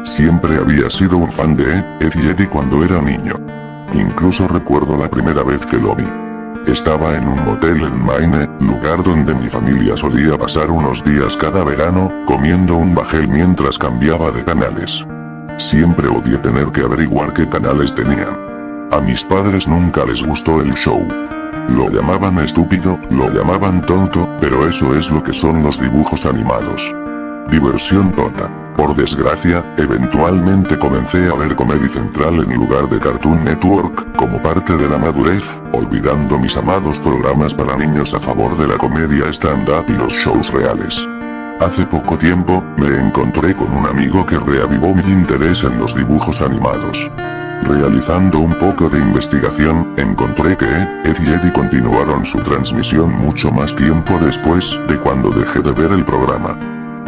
Siempre había sido un fan de Ed y Eddy cuando era niño. Incluso recuerdo la primera vez que lo vi. Estaba en un motel en Maine, lugar donde mi familia solía pasar unos días cada verano, comiendo un bajel mientras cambiaba de canales. Siempre odié tener que averiguar qué canales tenían. A mis padres nunca les gustó el show. Lo llamaban estúpido, lo llamaban tonto, pero eso es lo que son los dibujos animados. Diversión tonta. Por desgracia, eventualmente comencé a ver Comedy Central en lugar de Cartoon Network, como parte de la madurez, olvidando mis amados programas para niños a favor de la comedia stand-up y los shows reales. Hace poco tiempo, me encontré con un amigo que reavivó mi interés en los dibujos animados. Realizando un poco de investigación, encontré que Ed y Eddy continuaron su transmisión mucho más tiempo después de cuando dejé de ver el programa.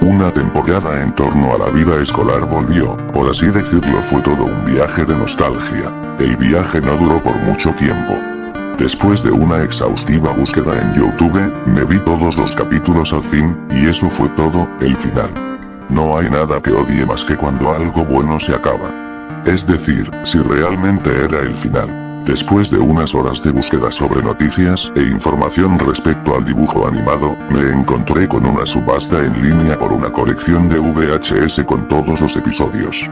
Una temporada en torno a la vida escolar volvió, por así decirlo, fue todo un viaje de nostalgia. El viaje no duró por mucho tiempo. Después de una exhaustiva búsqueda en YouTube, me vi todos los capítulos al fin, y eso fue todo, el final. No hay nada que odie más que cuando algo bueno se acaba. Es decir, si realmente era el final. Después de unas horas de búsqueda sobre noticias e información respecto al dibujo animado, me encontré con una subasta en línea por una colección de VHS con todos los episodios.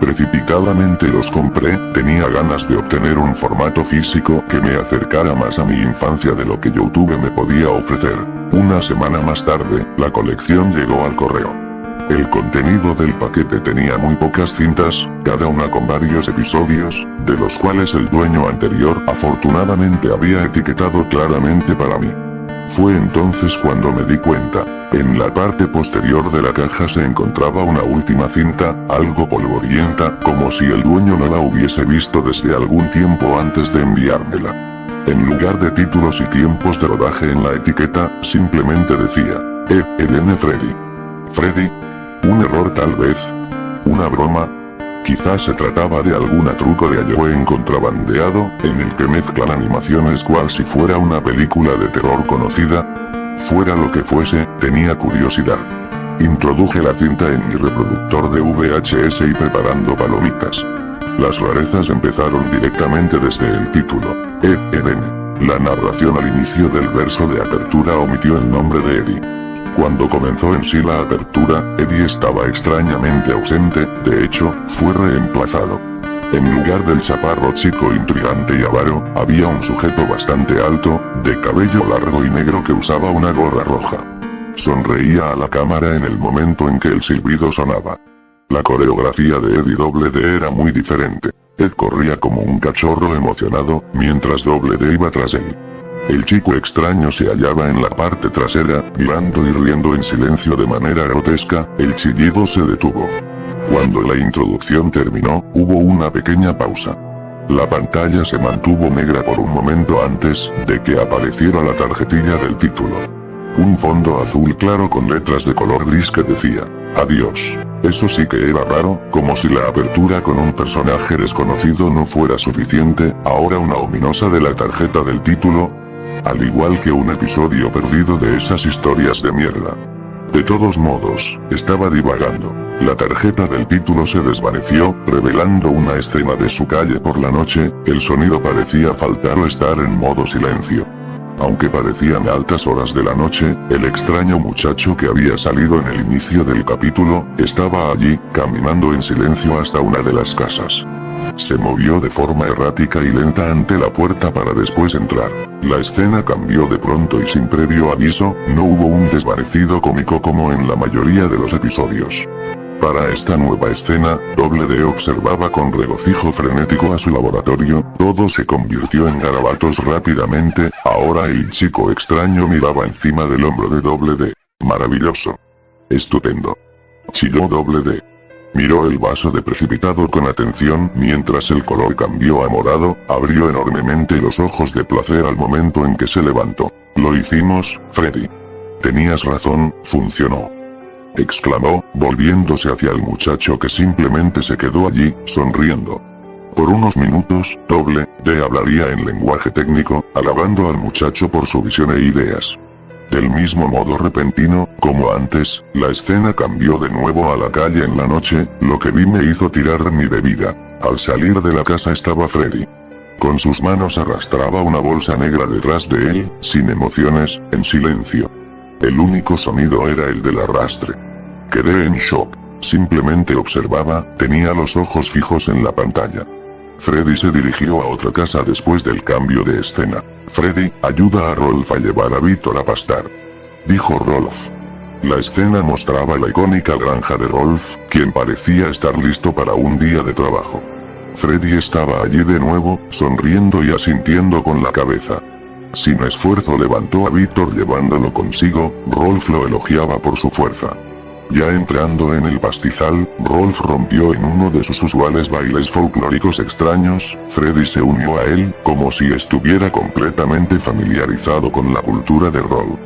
Precipitadamente los compré, tenía ganas de obtener un formato físico que me acercara más a mi infancia de lo que YouTube me podía ofrecer. Una semana más tarde, la colección llegó al correo. El contenido del paquete tenía muy pocas cintas, cada una con varios episodios, de los cuales el dueño anterior afortunadamente había etiquetado claramente para mí. Fue entonces cuando me di cuenta. En la parte posterior de la caja se encontraba una última cinta, algo polvorienta, como si el dueño no la hubiese visto desde algún tiempo antes de enviármela. En lugar de títulos y tiempos de rodaje en la etiqueta, simplemente decía, Eden Freddy. Freddy. ¿Un error tal vez? ¿Una broma? Quizás se trataba de algún truco de Ayoen contrabandeado, en el que mezclan animaciones cual si fuera una película de terror conocida. Fuera lo que fuese, tenía curiosidad. Introduje la cinta en mi reproductor de VHS y preparando palomitas. Las rarezas empezaron directamente desde el título, Eden. La narración al inicio del verso de apertura omitió el nombre de Eddy. Cuando comenzó en sí la apertura, Eddy estaba extrañamente ausente, de hecho, fue reemplazado. En lugar del chaparro chico intrigante y avaro, había un sujeto bastante alto, de cabello largo y negro que usaba una gorra roja. Sonreía a la cámara en el momento en que el silbido sonaba. La coreografía de Eddy D era muy diferente. Ed corría como un cachorro emocionado, mientras D iba tras él. El chico extraño se hallaba en la parte trasera, mirando y riendo en silencio de manera grotesca, el chillido se detuvo. Cuando la introducción terminó, hubo una pequeña pausa. La pantalla se mantuvo negra por un momento antes de que apareciera la tarjetilla del título. Un fondo azul claro con letras de color gris que decía, adiós. Eso sí que era raro, como si la apertura con un personaje desconocido no fuera suficiente, ahora una ominosa de la tarjeta del título, al igual que un episodio perdido de esas historias de mierda. De todos modos, estaba divagando. La tarjeta del título se desvaneció, revelando una escena de su calle por la noche, el sonido parecía faltar o estar en modo silencio. Aunque parecían altas horas de la noche, el extraño muchacho que había salido en el inicio del capítulo, estaba allí, caminando en silencio hasta una de las casas. Se movió de forma errática y lenta ante la puerta para después entrar. La escena cambió de pronto y sin previo aviso, no hubo un desvanecido cómico como en la mayoría de los episodios. Para esta nueva escena, D observaba con regocijo frenético a su laboratorio, todo se convirtió en garabatos rápidamente, ahora el chico extraño miraba encima del hombro de D. Maravilloso. Estupendo. Chilló D. Miró el vaso de precipitado con atención mientras el color cambió a morado, abrió enormemente los ojos de placer al momento en que se levantó. Lo hicimos, Freddy. Tenías razón, funcionó. Exclamó, volviéndose hacia el muchacho que simplemente se quedó allí, sonriendo. Por unos minutos, D hablaría en lenguaje técnico, alabando al muchacho por su visión e ideas. Del mismo modo repentino, como antes, la escena cambió de nuevo a la calle en la noche, lo que vi me hizo tirar mi bebida. Al salir de la casa estaba Freddy. Con sus manos arrastraba una bolsa negra detrás de él, sin emociones, en silencio. El único sonido era el del arrastre. Quedé en shock. Simplemente observaba, tenía los ojos fijos en la pantalla. Freddy se dirigió a otra casa después del cambio de escena. Freddy, ayuda a Rolf a llevar a Víctor a pastar, dijo Rolf. La escena mostraba la icónica granja de Rolf, quien parecía estar listo para un día de trabajo. Freddy estaba allí de nuevo, sonriendo y asintiendo con la cabeza. Sin esfuerzo levantó a Víctor llevándolo consigo, Rolf lo elogiaba por su fuerza. Ya entrando en el pastizal, Rolf rompió en uno de sus usuales bailes folclóricos extraños, Freddy se unió a él, como si estuviera completamente familiarizado con la cultura de Rolf.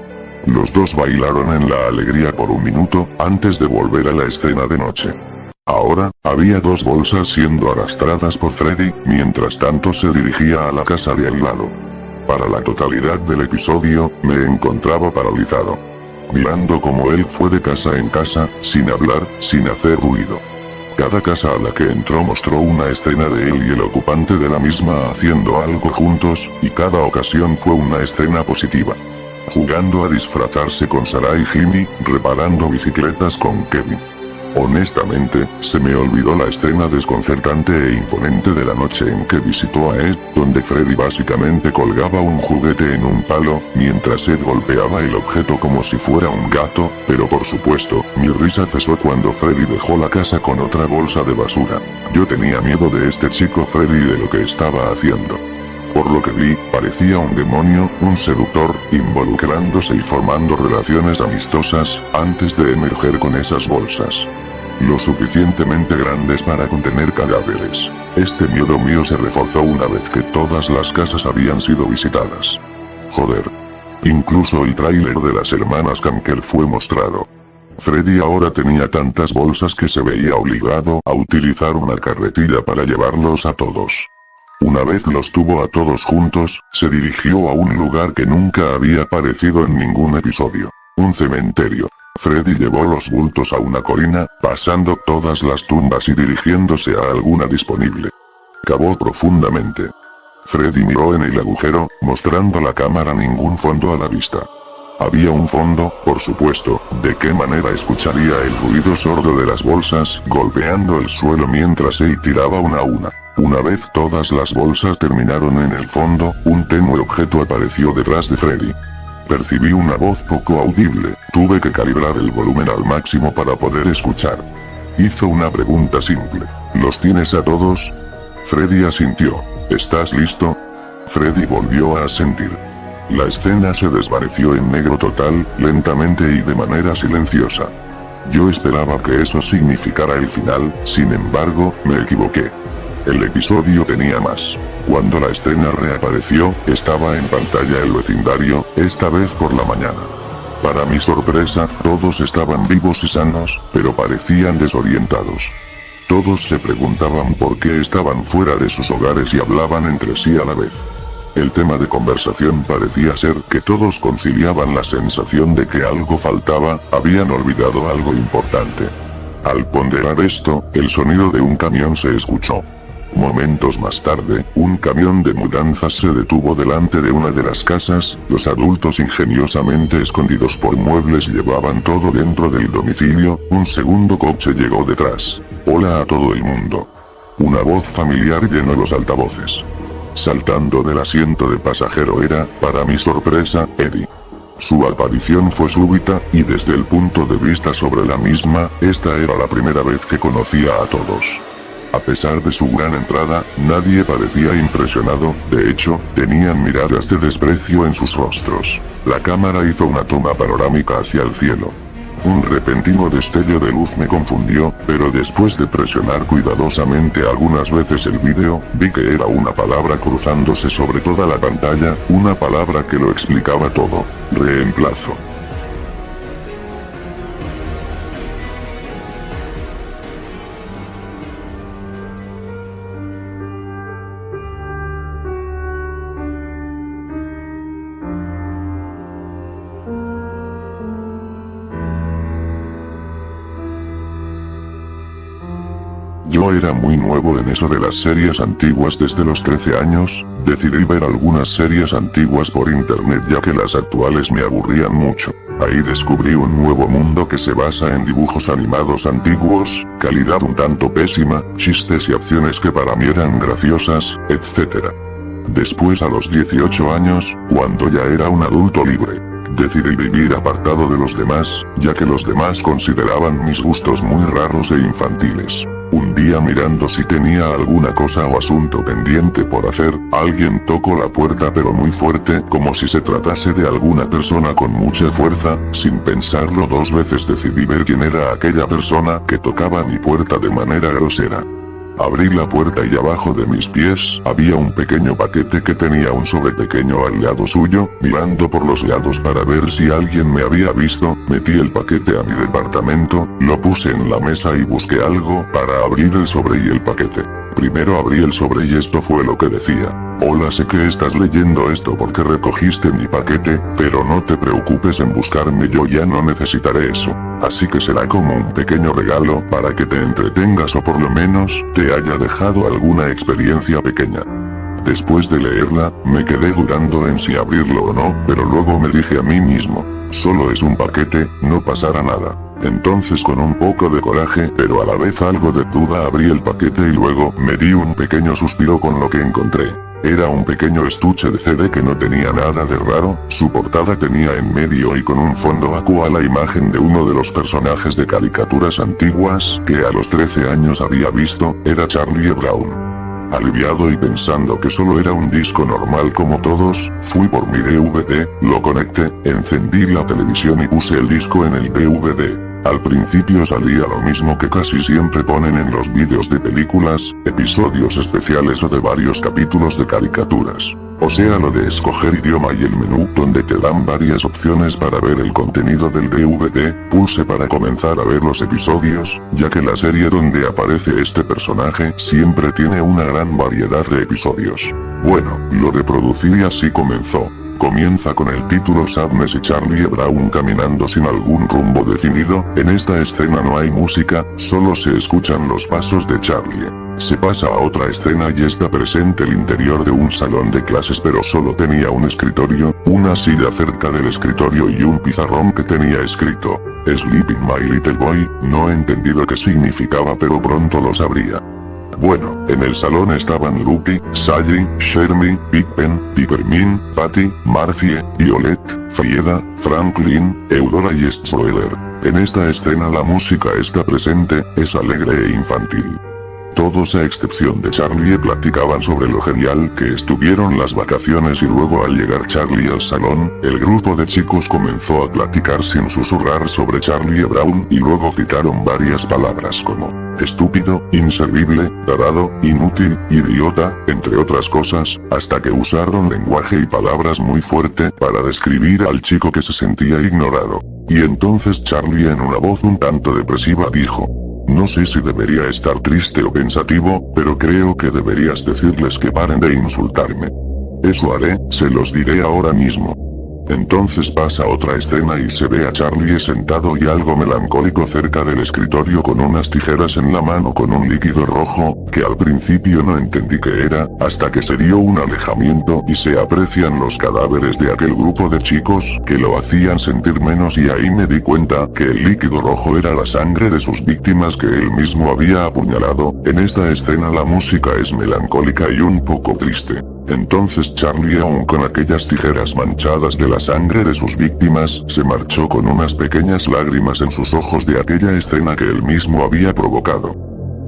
Los dos bailaron en la alegría por un minuto, antes de volver a la escena de noche. Ahora, había dos bolsas siendo arrastradas por Freddy, mientras tanto se dirigía a la casa de al lado. Para la totalidad del episodio, me encontraba paralizado. Mirando cómo él fue de casa en casa, sin hablar, sin hacer ruido. Cada casa a la que entró mostró una escena de él y el ocupante de la misma haciendo algo juntos, y cada ocasión fue una escena positiva. Jugando a disfrazarse con Sarah y Jimmy, reparando bicicletas con Kevin. Honestamente, se me olvidó la escena desconcertante e imponente de la noche en que visitó a Ed, donde Freddy básicamente colgaba un juguete en un palo, mientras Ed golpeaba el objeto como si fuera un gato, pero por supuesto, mi risa cesó cuando Freddy dejó la casa con otra bolsa de basura. Yo tenía miedo de este chico Freddy y de lo que estaba haciendo. Por lo que vi, parecía un demonio, un seductor, involucrándose y formando relaciones amistosas, antes de emerger con esas bolsas. Lo suficientemente grandes para contener cadáveres. Este miedo mío se reforzó una vez que todas las casas habían sido visitadas. Joder. Incluso el tráiler de las hermanas Kanker fue mostrado. Freddy ahora tenía tantas bolsas que se veía obligado a utilizar una carretilla para llevarlos a todos. Una vez los tuvo a todos juntos, se dirigió a un lugar que nunca había aparecido en ningún episodio. Un cementerio. Freddy llevó los bultos a una colina, pasando todas las tumbas y dirigiéndose a alguna disponible. Cavó profundamente. Freddy miró en el agujero, mostrando la cámara ningún fondo a la vista. Había un fondo, por supuesto, ¿de qué manera escucharía el ruido sordo de las bolsas golpeando el suelo mientras él tiraba una a una? Una vez todas las bolsas terminaron en el fondo, un tenue objeto apareció detrás de Freddy. Percibí una voz poco audible, tuve que calibrar el volumen al máximo para poder escuchar. Hizo una pregunta simple. ¿Los tienes a todos? Freddy asintió. ¿Estás listo? Freddy volvió a asentir. La escena se desvaneció en negro total, lentamente y de manera silenciosa. Yo esperaba que eso significara el final, sin embargo, me equivoqué. El episodio tenía más. Cuando la escena reapareció, estaba en pantalla el vecindario, esta vez por la mañana. Para mi sorpresa, todos estaban vivos y sanos, pero parecían desorientados. Todos se preguntaban por qué estaban fuera de sus hogares y hablaban entre sí a la vez. El tema de conversación parecía ser que todos conciliaban la sensación de que algo faltaba, habían olvidado algo importante. Al ponderar esto, el sonido de un camión se escuchó. Momentos más tarde, un camión de mudanzas se detuvo delante de una de las casas, los adultos ingeniosamente escondidos por muebles llevaban todo dentro del domicilio, un segundo coche llegó detrás. Hola a todo el mundo. Una voz familiar llenó los altavoces. Saltando del asiento de pasajero era, para mi sorpresa, Eddie. Su aparición fue súbita, y desde el punto de vista sobre la misma, esta era la primera vez que conocía a todos. A pesar de su gran entrada, nadie parecía impresionado, de hecho, tenían miradas de desprecio en sus rostros. La cámara hizo una toma panorámica hacia el cielo. Un repentino destello de luz me confundió, pero después de presionar cuidadosamente algunas veces el vídeo, vi que era una palabra cruzándose sobre toda la pantalla, una palabra que lo explicaba todo. Reemplazo. Yo era muy nuevo en eso de las series antiguas desde los 13 años, decidí ver algunas series antiguas por internet ya que las actuales me aburrían mucho. Ahí descubrí un nuevo mundo que se basa en dibujos animados antiguos, calidad un tanto pésima, chistes y acciones que para mí eran graciosas, etc. Después a los 18 años, cuando ya era un adulto libre, decidí vivir apartado de los demás, ya que los demás consideraban mis gustos muy raros e infantiles. Un día mirando si tenía alguna cosa o asunto pendiente por hacer, alguien tocó la puerta pero muy fuerte como si se tratase de alguna persona con mucha fuerza, sin pensarlo dos veces decidí ver quién era aquella persona que tocaba mi puerta de manera grosera. Abrí la puerta y abajo de mis pies había un pequeño paquete que tenía un sobre pequeño al lado suyo. Mirando por los lados para ver si alguien me había visto, metí el paquete a mi departamento, lo puse en la mesa y busqué algo para abrir el sobre y el paquete. Primero abrí el sobre y esto fue lo que decía: hola, sé que estás leyendo esto porque recogiste mi paquete, pero no te preocupes en buscarme, yo ya no necesitaré eso. Así que será como un pequeño regalo para que te entretengas o por lo menos te haya dejado alguna experiencia pequeña. Después de leerla, me quedé dudando en si abrirlo o no, pero luego me dije a mí mismo: solo es un paquete, no pasará nada. Entonces con un poco de coraje, pero a la vez algo de duda, abrí el paquete y luego me di un pequeño suspiro con lo que encontré. Era un pequeño estuche de CD que no tenía nada de raro, su portada tenía en medio y con un fondo aqua la imagen de uno de los personajes de caricaturas antiguas que a los 13 años había visto, era Charlie Brown. Aliviado y pensando que solo era un disco normal como todos, fui por mi DVD, lo conecté, encendí la televisión y puse el disco en el DVD. Al principio salía lo mismo que casi siempre ponen en los vídeos de películas, episodios especiales o de varios capítulos de caricaturas. O sea, lo de escoger idioma y el menú donde te dan varias opciones para ver el contenido del DVD, pulse para comenzar a ver los episodios, ya que la serie donde aparece este personaje siempre tiene una gran variedad de episodios. Bueno, lo reproducí y así comenzó. Comienza con el título Sadness y Charlie Brown caminando sin algún rumbo definido. En esta escena no hay música, solo se escuchan los pasos de Charlie. Se pasa a otra escena y está presente el interior de un salón de clases, pero solo tenía un escritorio, una silla cerca del escritorio y un pizarrón que tenía escrito Sleeping My Little Boy. No entendí lo que significaba, pero pronto lo sabría. Bueno, en el salón estaban Lucky, Sally, Shermie, Big Ben, Peppermint, Patty, Marcie, Violet, Frieda, Franklin, Eudora y Schroeder. En esta escena la música está presente, es alegre e infantil. Todos a excepción de Charlie platicaban sobre lo genial que estuvieron las vacaciones y luego al llegar Charlie al salón, el grupo de chicos comenzó a platicar sin susurrar sobre Charlie Brown y luego citaron varias palabras como estúpido, inservible, tarado, inútil, idiota, entre otras cosas, hasta que usaron lenguaje y palabras muy fuerte para describir al chico que se sentía ignorado. Y entonces Charlie en una voz un tanto depresiva dijo: no sé si debería estar triste o pensativo, pero creo que deberías decirles que paren de insultarme. Eso haré, se los diré ahora mismo. Entonces pasa otra escena y se ve a Charlie sentado y algo melancólico cerca del escritorio con unas tijeras en la mano con un líquido rojo, que al principio no entendí qué era, hasta que se dio un alejamiento y se aprecian los cadáveres de aquel grupo de chicos que lo hacían sentir menos, y ahí me di cuenta que el líquido rojo era la sangre de sus víctimas que él mismo había apuñalado. En esta escena la música es melancólica y un poco triste. Entonces Charlie, aún con aquellas tijeras manchadas de la sangre de sus víctimas, se marchó con unas pequeñas lágrimas en sus ojos de aquella escena que él mismo había provocado.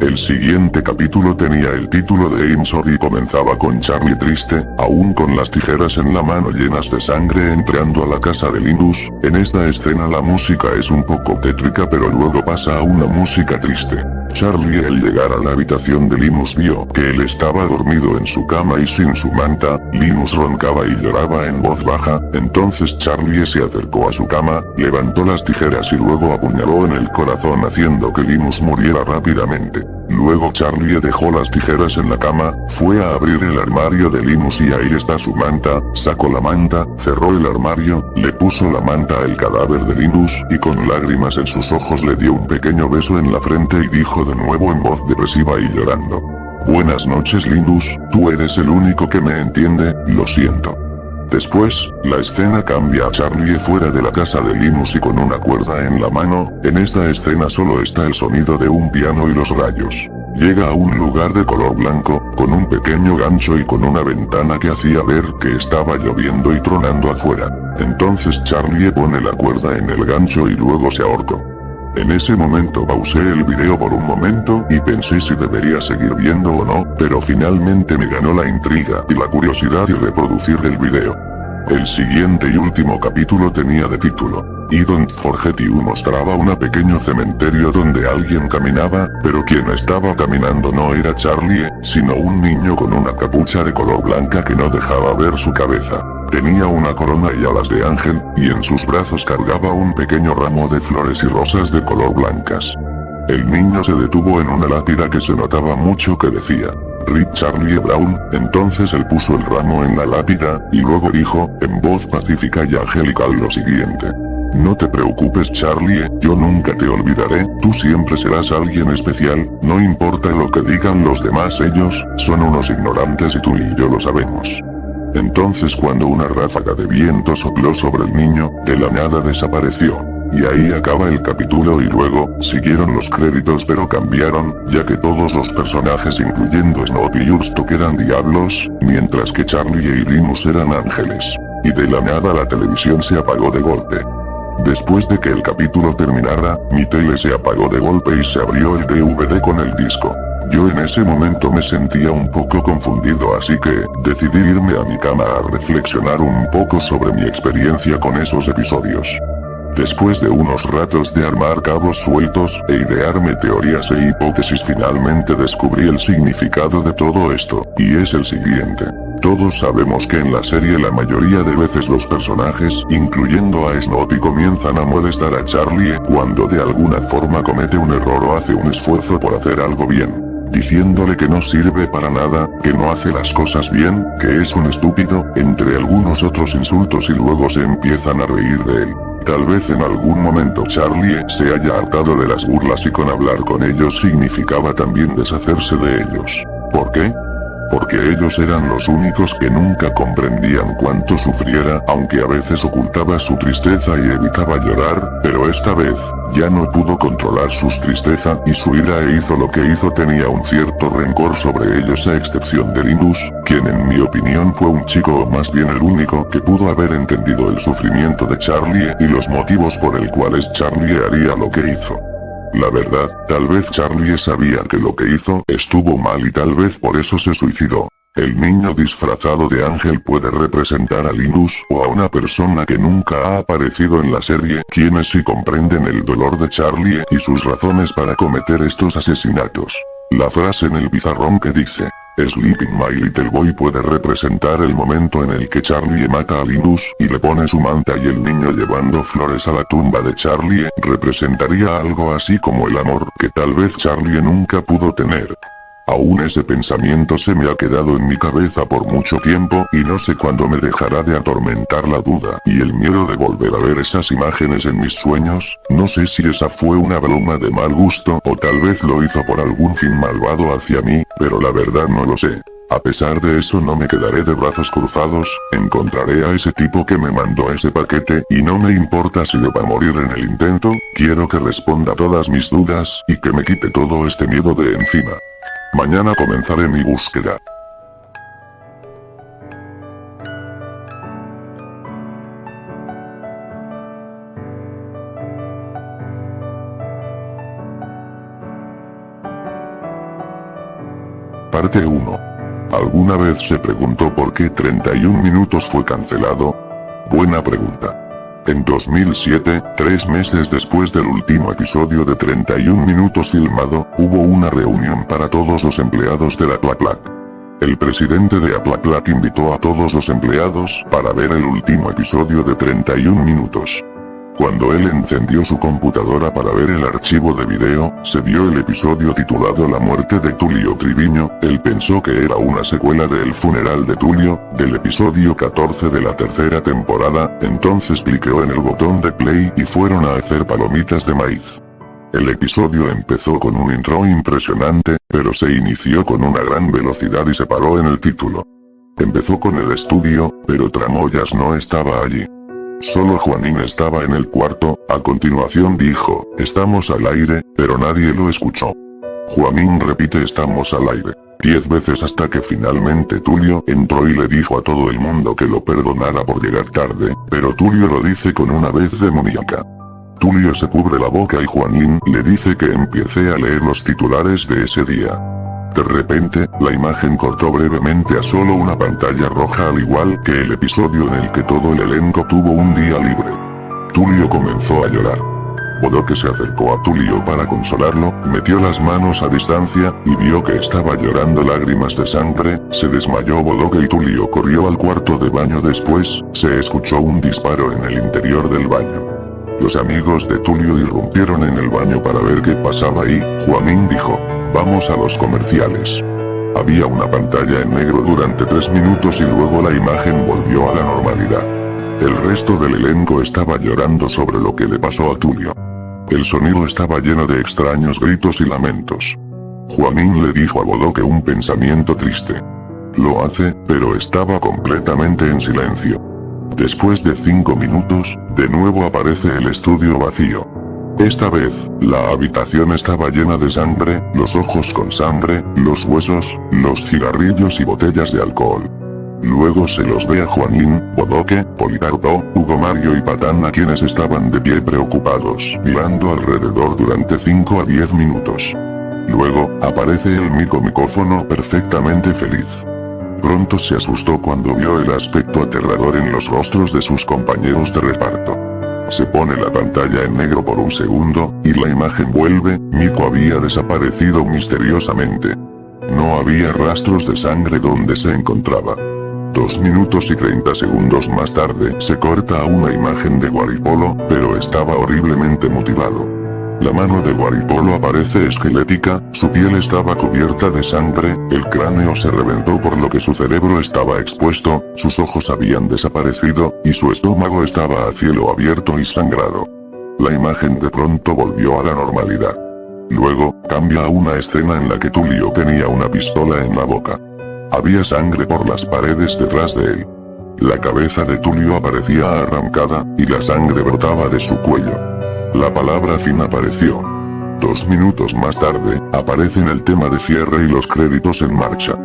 El siguiente capítulo tenía el título de I'm Sorry y comenzaba con Charlie triste, aún con las tijeras en la mano llenas de sangre, entrando a la casa de Linus. En esta escena la música es un poco tétrica, pero luego pasa a una música triste. Charlie al llegar a la habitación de Linus vio que él estaba dormido en su cama y sin su manta. Linus roncaba y lloraba en voz baja. Entonces Charlie se acercó a su cama, levantó las tijeras y luego apuñaló en el corazón haciendo que Linus muriera rápidamente. Luego Charlie dejó las tijeras en la cama, fue a abrir el armario de Linus y ahí está su manta, sacó la manta, cerró el armario, le puso la manta al cadáver de Linus y con lágrimas en sus ojos le dio un pequeño beso en la frente y dijo de nuevo en voz depresiva y llorando: Buenas noches Linus, tú eres el único que me entiende, lo siento. Después, la escena cambia a Charlie fuera de la casa de Linus y con una cuerda en la mano. En esta escena solo está el sonido de un piano y los rayos. Llega a un lugar de color blanco, con un pequeño gancho y con una ventana que hacía ver que estaba lloviendo y tronando afuera. Entonces Charlie pone la cuerda en el gancho y luego se ahorcó. En ese momento pausé el video por un momento y pensé si debería seguir viendo o no, pero finalmente me ganó la intriga y la curiosidad de reproducir el video. El siguiente y último capítulo tenía de título I Don't Forget You. Mostraba un pequeño cementerio donde alguien caminaba, pero quien estaba caminando no era Charlie, sino un niño con una capucha de color blanca que no dejaba ver su cabeza. Tenía una corona y alas de ángel, y en sus brazos cargaba un pequeño ramo de flores y rosas de color blancas. El niño se detuvo en una lápida que se notaba mucho que decía Rip Charlie Brown. Entonces él puso el ramo en la lápida, y luego dijo, en voz pacífica y angelical, lo siguiente: No te preocupes Charlie, yo nunca te olvidaré, tú siempre serás alguien especial, no importa lo que digan los demás, ellos son unos ignorantes y tú y yo lo sabemos. Entonces cuando una ráfaga de viento sopló sobre el niño, de la nada desapareció. Y ahí acaba el capítulo y luego, siguieron los créditos pero cambiaron, ya que todos los personajes incluyendo Snoopy y Urstock eran diablos, mientras que Charlie y Linus eran ángeles. Y de la nada la televisión se apagó de golpe. Después de que el capítulo terminara, mi tele se apagó de golpe y se abrió el DVD con el disco. Yo en ese momento me sentía un poco confundido, así que decidí irme a mi cama a reflexionar un poco sobre mi experiencia con esos episodios. Después de unos ratos de armar cabos sueltos e idearme teorías e hipótesis, finalmente descubrí el significado de todo esto, y es el siguiente. Todos sabemos que en la serie la mayoría de veces los personajes, incluyendo a Snoopy, comienzan a molestar a Charlie cuando de alguna forma comete un error o hace un esfuerzo por hacer algo bien, diciéndole que no sirve para nada, que no hace las cosas bien, que es un estúpido, entre algunos otros insultos, y luego se empiezan a reír de él. Tal vez en algún momento Charlie se haya hartado de las burlas y con hablar con ellos significaba también deshacerse de ellos. ¿Por qué? Porque ellos eran los únicos que nunca comprendían cuánto sufriera, aunque a veces ocultaba su tristeza y evitaba llorar, pero esta vez, ya no pudo controlar sus tristeza y su ira e hizo lo que hizo. Tenía un cierto rencor sobre ellos a excepción de Linus, quien en mi opinión fue un chico, o más bien el único, que pudo haber entendido el sufrimiento de Charlie y los motivos por el cuales Charlie haría lo que hizo. La verdad, tal vez Charlie sabía que lo que hizo estuvo mal y tal vez por eso se suicidó. El niño disfrazado de ángel puede representar a Linus o a una persona que nunca ha aparecido en la serie, quienes sí comprenden el dolor de Charlie y sus razones para cometer estos asesinatos. La frase en el pizarrón que dice Sleeping My Little Boy puede representar el momento en el que Charlie mata a Linus y le pone su manta, y el niño llevando flores a la tumba de Charlie representaría algo así como el amor que tal vez Charlie nunca pudo tener. Aún ese pensamiento se me ha quedado en mi cabeza por mucho tiempo y no sé cuándo me dejará de atormentar la duda y el miedo de volver a ver esas imágenes en mis sueños. No sé si esa fue una broma de mal gusto o tal vez lo hizo por algún fin malvado hacia mí, pero la verdad no lo sé. A pesar de eso no me quedaré de brazos cruzados, encontraré a ese tipo que me mandó ese paquete y no me importa si deba morir en el intento, quiero que responda todas mis dudas y que me quite todo este miedo de encima. Mañana comenzaré mi búsqueda. Parte 1. ¿Alguna vez se preguntó por qué 31 minutos fue cancelado? Buena pregunta. En 2007, 3 meses después del último episodio de 31 minutos filmado, hubo una reunión para todos los empleados de Aplaklack. El presidente de Aplaklack invitó a todos los empleados para ver el último episodio de 31 minutos. Cuando él encendió su computadora para ver el archivo de video, se vio el episodio titulado La muerte de Tulio Triviño. Él pensó que era una secuela de El funeral de Tulio, del episodio 14 de la tercera temporada, entonces cliqueó en el botón de play y fueron a hacer palomitas de maíz. El episodio empezó con un intro impresionante, pero se inició con una gran velocidad y se paró en el título. Empezó con el estudio, pero Tramoyas no estaba allí. Solo Juanín estaba en el cuarto. A continuación dijo, estamos al aire, pero nadie lo escuchó. Juanín repite estamos al aire 10 veces hasta que finalmente Tulio entró y le dijo a todo el mundo que lo perdonara por llegar tarde, pero Tulio lo dice con una voz demoníaca. Tulio se cubre la boca y Juanín le dice que empiece a leer los titulares de ese día. De repente, la imagen cortó brevemente a solo una pantalla roja al igual que el episodio en el que todo el elenco tuvo un día libre. Tulio comenzó a llorar. Bodoque se acercó a Tulio para consolarlo, metió las manos a distancia, y vio que estaba llorando lágrimas de sangre. Se desmayó Bodoque y Tulio corrió al cuarto de baño. Después, se escuchó un disparo en el interior del baño. Los amigos de Tulio irrumpieron en el baño para ver qué pasaba y Juanín dijo, vamos a los comerciales. Había una pantalla en negro durante 3 minutos y luego la imagen volvió a la normalidad. El resto del elenco estaba llorando sobre lo que le pasó a Tulio. El sonido estaba lleno de extraños gritos y lamentos. Juanín le dijo a Bodoque un pensamiento triste. Lo hace, pero estaba completamente en silencio. Después de 5 minutos, de nuevo aparece el estudio vacío. Esta vez, la habitación estaba llena de sangre, los ojos con sangre, los huesos, los cigarrillos y botellas de alcohol. Luego se los ve a Juanín, Bodoque, Policarpo, Hugo Mario y Patán, a quienes estaban de pie preocupados, mirando alrededor durante 5 a 10 minutos. Luego, aparece el micrófono perfectamente feliz. Pronto se asustó cuando vio el aspecto aterrador en los rostros de sus compañeros de reparto. Se pone la pantalla en negro por un segundo, y la imagen vuelve. Miko había desaparecido misteriosamente. No había rastros de sangre donde se encontraba. 2 minutos y 30 segundos más tarde, se corta a una imagen de Guaripolo, pero estaba horriblemente mutilado. La mano de Guaripolo aparece esquelética, su piel estaba cubierta de sangre, el cráneo se reventó por lo que su cerebro estaba expuesto, sus ojos habían desaparecido, y su estómago estaba a cielo abierto y sangrado. La imagen de pronto volvió a la normalidad. Luego, cambia a una escena en la que Tulio tenía una pistola en la boca. Había sangre por las paredes detrás de él. La cabeza de Tulio aparecía arrancada, y la sangre brotaba de su cuello. La palabra fin apareció. 2 minutos más tarde, aparecen el tema de cierre y los créditos en marcha.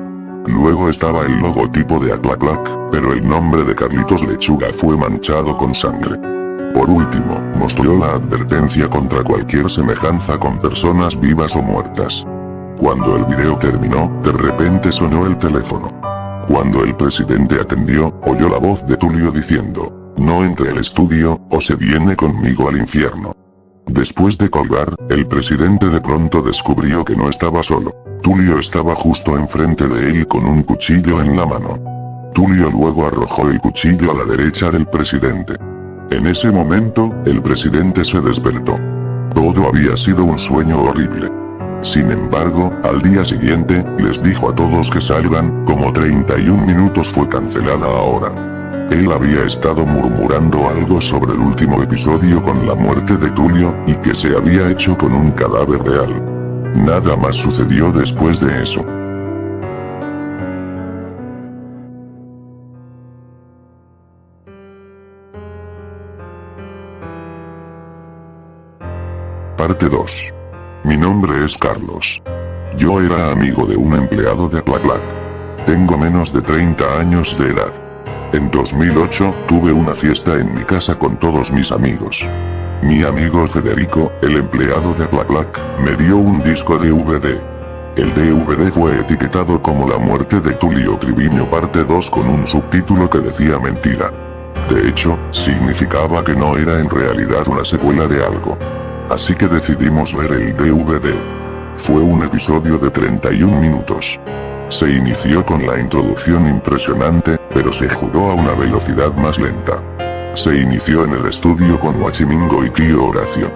Luego estaba el logotipo de Aclaclac, pero el nombre de Carlitos Lechuga fue manchado con sangre. Por último, mostró la advertencia contra cualquier semejanza con personas vivas o muertas. Cuando el video terminó, de repente sonó el teléfono. Cuando el presidente atendió, oyó la voz de Tulio diciendo, no entre al estudio, o se viene conmigo al infierno. Después de colgar, el presidente de pronto descubrió que no estaba solo. Tulio estaba justo enfrente de él con un cuchillo en la mano. Tulio luego arrojó el cuchillo a la derecha del presidente. En ese momento, el presidente se despertó. Todo había sido un sueño horrible. Sin embargo, al día siguiente, les dijo a todos que salgan, como 31 minutos fue cancelada ahora. Él había estado murmurando algo sobre el último episodio con la muerte de Tulio, y que se había hecho con un cadáver real. Nada más sucedió después de eso. Parte 2. Mi nombre es Carlos. Yo era amigo de un empleado de Aclaclac. Tengo menos de 30 años de edad. En 2008, tuve una fiesta en mi casa con todos mis amigos. Mi amigo Federico, el empleado de Aclaclac, me dio un disco DVD. El DVD fue etiquetado como La muerte de Tulio Triviño parte 2 con un subtítulo que decía mentira. De hecho, significaba que no era en realidad una secuela de algo. Así que decidimos ver el DVD. Fue un episodio de 31 minutos. Se inició con la introducción impresionante, pero se jugó a una velocidad más lenta. se inició en el estudio con Guachimingo y tío Horacio.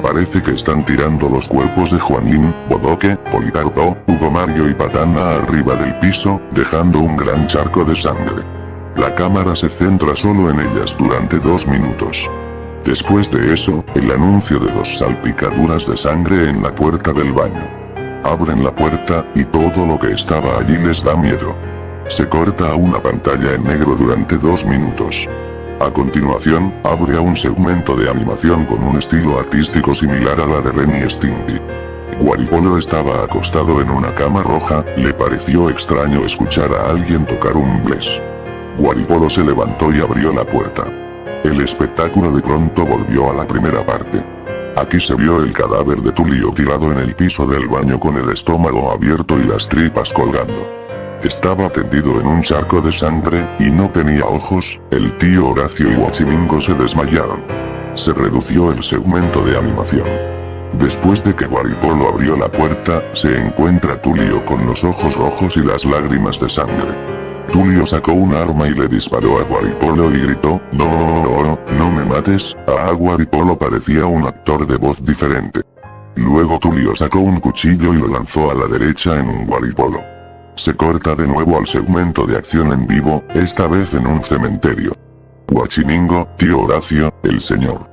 Parece que están tirando los cuerpos de Juanín, Bodoque, Policarpo, Hugo Mario y Patana arriba del piso, dejando un gran charco de sangre. La cámara se centra solo en ellas durante 2 minutos. Después de eso, el anuncio de 2 salpicaduras de sangre en la puerta del baño. Abren la puerta, y todo lo que estaba allí les da miedo. Se corta a una pantalla en negro durante 2 minutos. A continuación, abre a un segmento de animación con un estilo artístico similar a la de Ren y Stimpy. Guaripolo estaba acostado en una cama roja, le pareció extraño escuchar a alguien tocar un blés. Guaripolo se levantó y abrió la puerta. El espectáculo de pronto volvió a la primera parte. Aquí se vio el cadáver de Tulio tirado en el piso del baño con el estómago abierto y las tripas colgando. Estaba tendido en un charco de sangre, y no tenía ojos. El tío Horacio y Guachimingo se desmayaron. Se redució el segmento de animación. Después de que Guaripolo abrió la puerta, se encuentra Tulio con los ojos rojos y las lágrimas de sangre. Tulio sacó un arma y le disparó a Guaripolo y gritó, no me mates. A Guaripolo parecía un actor de voz diferente. Luego Tulio sacó un cuchillo y lo lanzó a la derecha en un Guaripolo. Se corta de nuevo al segmento de acción en vivo, esta vez en un cementerio. Guachimingo, tío Horacio, el señor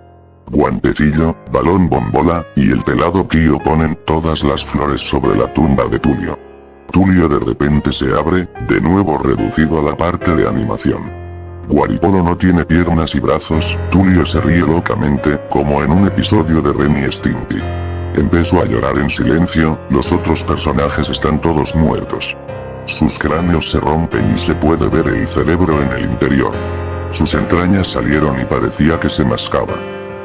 Guantecillo, Balón Bombola, y el pelado tío ponen todas las flores sobre la tumba de Tulio. Tulio de repente se abre, de nuevo reducido a la parte de animación. Guaripolo no tiene piernas y brazos, Tulio se ríe locamente, como en un episodio de Ren y Stimpy. Empezó a llorar en silencio, los otros personajes están todos muertos. Sus cráneos se rompen y se puede ver el cerebro en el interior. Sus entrañas salieron y parecía que se mascaba.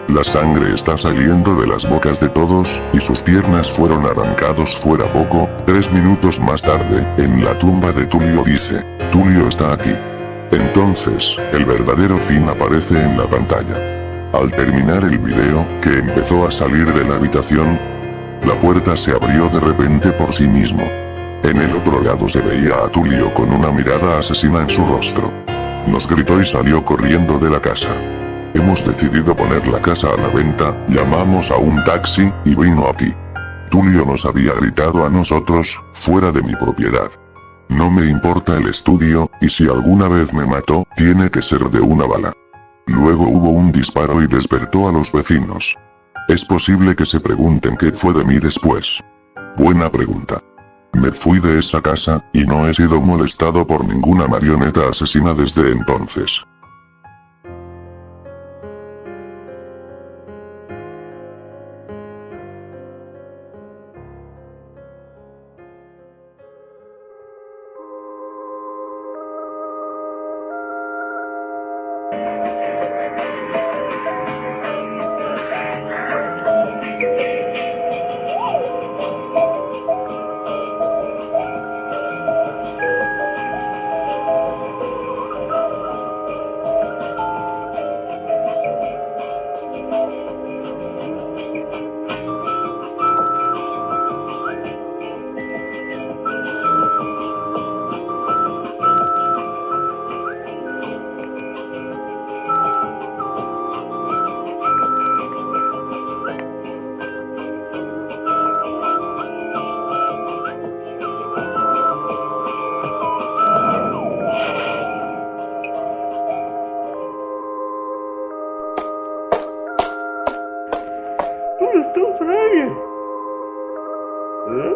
La sangre está saliendo de las bocas de todos, y sus piernas fueron arrancados fuera poco. 3 minutos más tarde, en la tumba de Tulio dice, Tulio está aquí. Entonces, el verdadero fin aparece en la pantalla. Al terminar el video, que empezó a salir de la habitación, la puerta se abrió de repente por sí mismo. En el otro lado se veía a Tulio con una mirada asesina en su rostro. Nos gritó y salió corriendo de la casa. Hemos decidido poner la casa a la venta, llamamos a un taxi, y vino aquí. Tulio nos había gritado a nosotros, fuera de mi propiedad. No me importa el estudio, y si alguna vez me mató, tiene que ser de una bala. Luego hubo un disparo y despertó a los vecinos. Es posible que se pregunten qué fue de mí después. Buena pregunta. Me fui de esa casa, y no he sido molestado por ninguna marioneta asesina desde entonces. ¿Dónde está Brian? ¿Eh?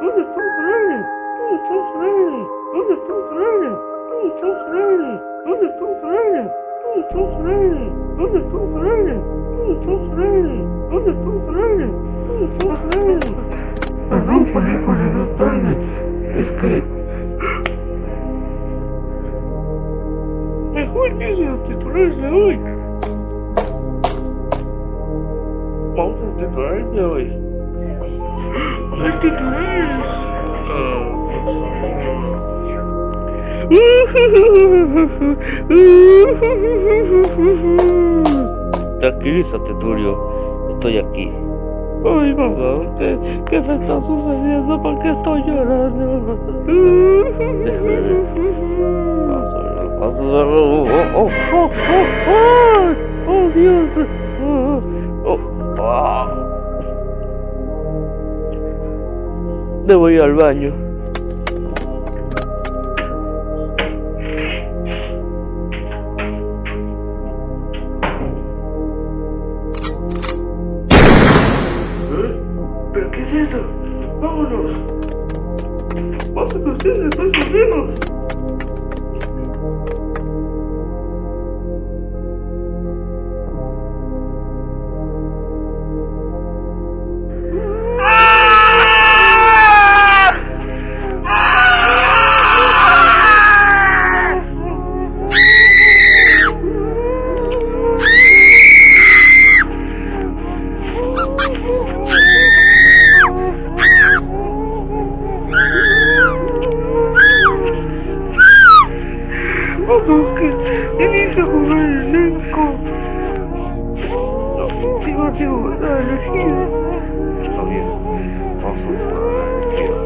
¿Dónde está Brian? ¿Dónde está Brian? ¿Dónde está Brian? ¿Dónde está Brian? ¿Dónde está Brian? ¿Dónde está Brian? ¿Dónde está Brian? ¿Dónde está Brian? ¿Dónde está Brian? ¿Dónde está Brian? Perdón por ir por el tarde. Es que... Mejor dice los titulares de hoy. Vamos a titular de hoy. Los titulares. Tranquilízate, Tulio. Estoy aquí. Ay, mamá, ¿qué me está sucediendo? ¿Por qué estoy llorando? Déjame ver. Vamos a ver. ¡Oh, Dios! Debo ir al baño. ¿Pero qué es eso? ¡Vámonos! ¡Vámonos! ¡Estoy conmigo! Tienes que jugar el elenco. Tengo que jugar a la gira. Está bien. Vamos a jugar a la gira.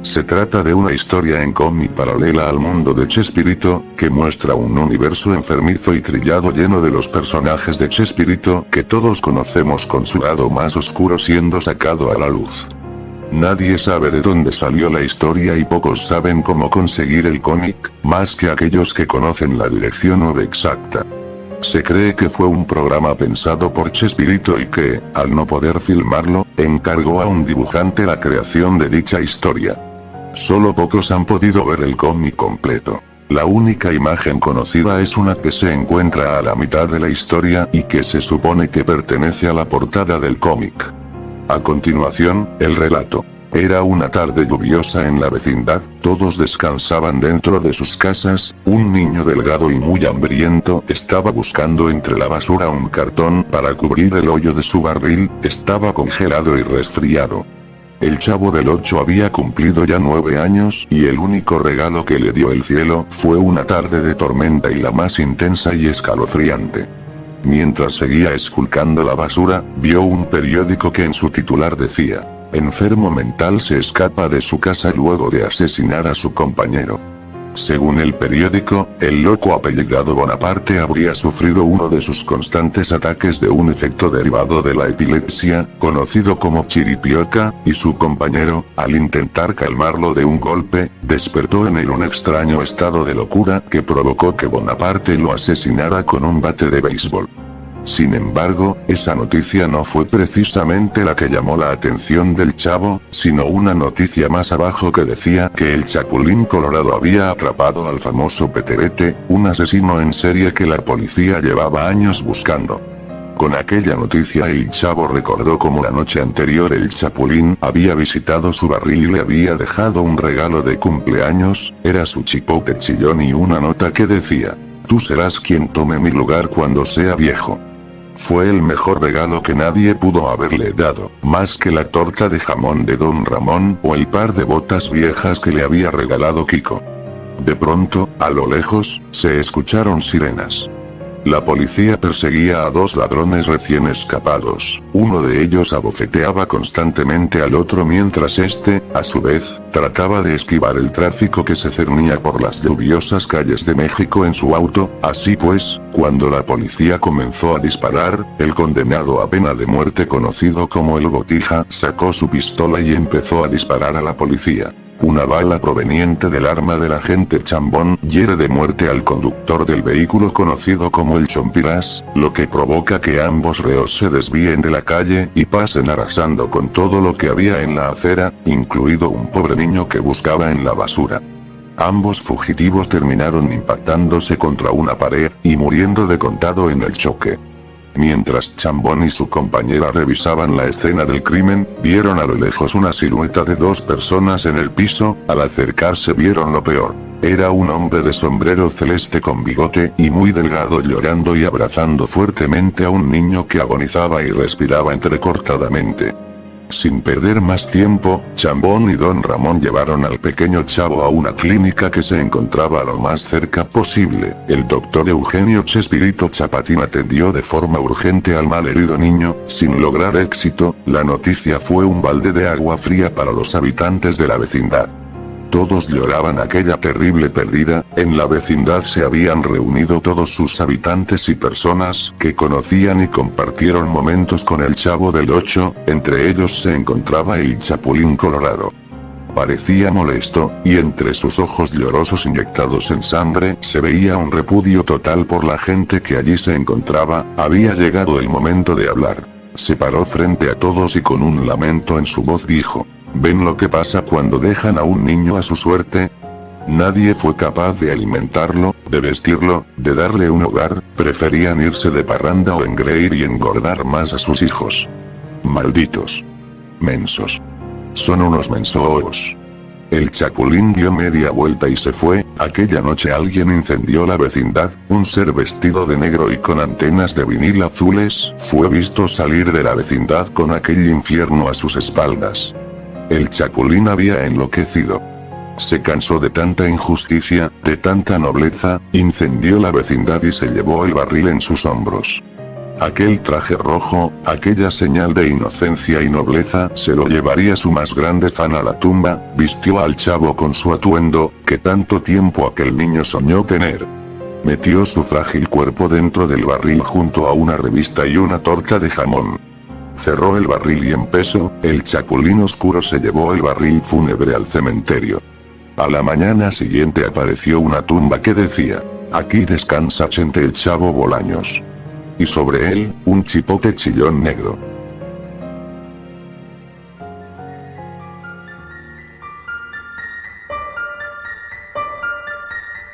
Se trata de una historia en cómic paralela al mundo de Chespirito, que muestra un universo enfermizo y trillado lleno de los personajes de Chespirito que todos conocemos con su lado más oscuro siendo sacado a la luz. Nadie sabe de dónde salió la historia y pocos saben cómo conseguir el cómic, más que aquellos que conocen la dirección web exacta. Se cree que fue un programa pensado por Chespirito y que, al no poder filmarlo, encargó a un dibujante la creación de dicha historia. Solo pocos han podido ver el cómic completo. La única imagen conocida es una que se encuentra a la mitad de la historia y que se supone que pertenece a la portada del cómic. A continuación, el relato. Era una tarde lluviosa en la vecindad, todos descansaban dentro de sus casas, un niño delgado y muy hambriento estaba buscando entre la basura un cartón para cubrir el hoyo de su barril, estaba congelado y resfriado. El chavo del 8 había cumplido ya 9 años y el único regalo que le dio el cielo fue una tarde de tormenta y la más intensa y escalofriante. Mientras seguía esculcando la basura, vio un periódico que en su titular decía: enfermo mental se escapa de su casa luego de asesinar a su compañero. Según el periódico, el loco apellidado Bonaparte habría sufrido uno de sus constantes ataques de un efecto derivado de la epilepsia, conocido como chiripioca, y su compañero, al intentar calmarlo de un golpe, despertó en él un extraño estado de locura que provocó que Bonaparte lo asesinara con un bate de béisbol. Sin embargo, esa noticia no fue precisamente la que llamó la atención del chavo, sino una noticia más abajo que decía que el Chapulín Colorado había atrapado al famoso Peterete, un asesino en serie que la policía llevaba años buscando. Con aquella noticia el chavo recordó cómo la noche anterior el Chapulín había visitado su barril y le había dejado un regalo de cumpleaños, era su chipote chillón y una nota que decía: tú serás quien tome mi lugar cuando sea viejo. Fue el mejor regalo que nadie pudo haberle dado, más que la torta de jamón de Don Ramón o el par de botas viejas que le había regalado Kiko. De pronto, a lo lejos, se escucharon sirenas. La policía perseguía a dos ladrones recién escapados, uno de ellos abofeteaba constantemente al otro mientras este, a su vez, trataba de esquivar el tráfico que se cernía por las lluviosas calles de México en su auto. Así pues, cuando la policía comenzó a disparar, el condenado a pena de muerte conocido como el Botija sacó su pistola y empezó a disparar a la policía. Una bala proveniente del arma del agente Chambón hiere de muerte al conductor del vehículo conocido como el Chompiras, lo que provoca que ambos reos se desvíen de la calle y pasen arrasando con todo lo que había en la acera, incluido un pobre niño que buscaba en la basura. Ambos fugitivos terminaron impactándose contra una pared y muriendo de contado en el choque. Mientras Chambón y su compañera revisaban la escena del crimen, vieron a lo lejos una silueta de dos personas en el piso. Al acercarse vieron lo peor. Era un hombre de sombrero celeste con bigote y muy delgado llorando y abrazando fuertemente a un niño que agonizaba y respiraba entrecortadamente. Sin perder más tiempo, Chambón y Don Ramón llevaron al pequeño chavo a una clínica que se encontraba lo más cerca posible. El doctor Eugenio Chespirito Chapatín atendió de forma urgente al malherido niño. Sin lograr éxito, la noticia fue un balde de agua fría para los habitantes de la vecindad. Todos lloraban aquella terrible pérdida. En la vecindad se habían reunido todos sus habitantes y personas que conocían y compartieron momentos con el Chavo del Ocho, entre ellos se encontraba el Chapulín Colorado. Parecía molesto, y entre sus ojos llorosos inyectados en sangre se veía un repudio total por la gente que allí se encontraba. Había llegado el momento de hablar. Se paró frente a todos y con un lamento en su voz dijo: ¿ven lo que pasa cuando dejan a un niño a su suerte? Nadie fue capaz de alimentarlo, de vestirlo, de darle un hogar, preferían irse de parranda o engreír y engordar más a sus hijos. Malditos. Mensos. Son unos mensos. El Chapulín dio media vuelta y se fue. Aquella noche alguien incendió la vecindad. Un ser vestido de negro y con antenas de vinil azules fue visto salir de la vecindad con aquel infierno a sus espaldas. El Chapulín había enloquecido. Se cansó de tanta injusticia, de tanta nobleza, incendió la vecindad y se llevó el barril en sus hombros. Aquel traje rojo, aquella señal de inocencia y nobleza, se lo llevaría su más grande fan a la tumba. Vistió al chavo con su atuendo, que tanto tiempo aquel niño soñó tener. Metió su frágil cuerpo dentro del barril junto a una revista y una torta de jamón. Cerró el barril y empezó. El Chapulín Oscuro se llevó el barril fúnebre al cementerio. A la mañana siguiente apareció una tumba que decía: aquí descansa Chente el Chavo Bolaños. Y sobre él, un chipote chillón negro.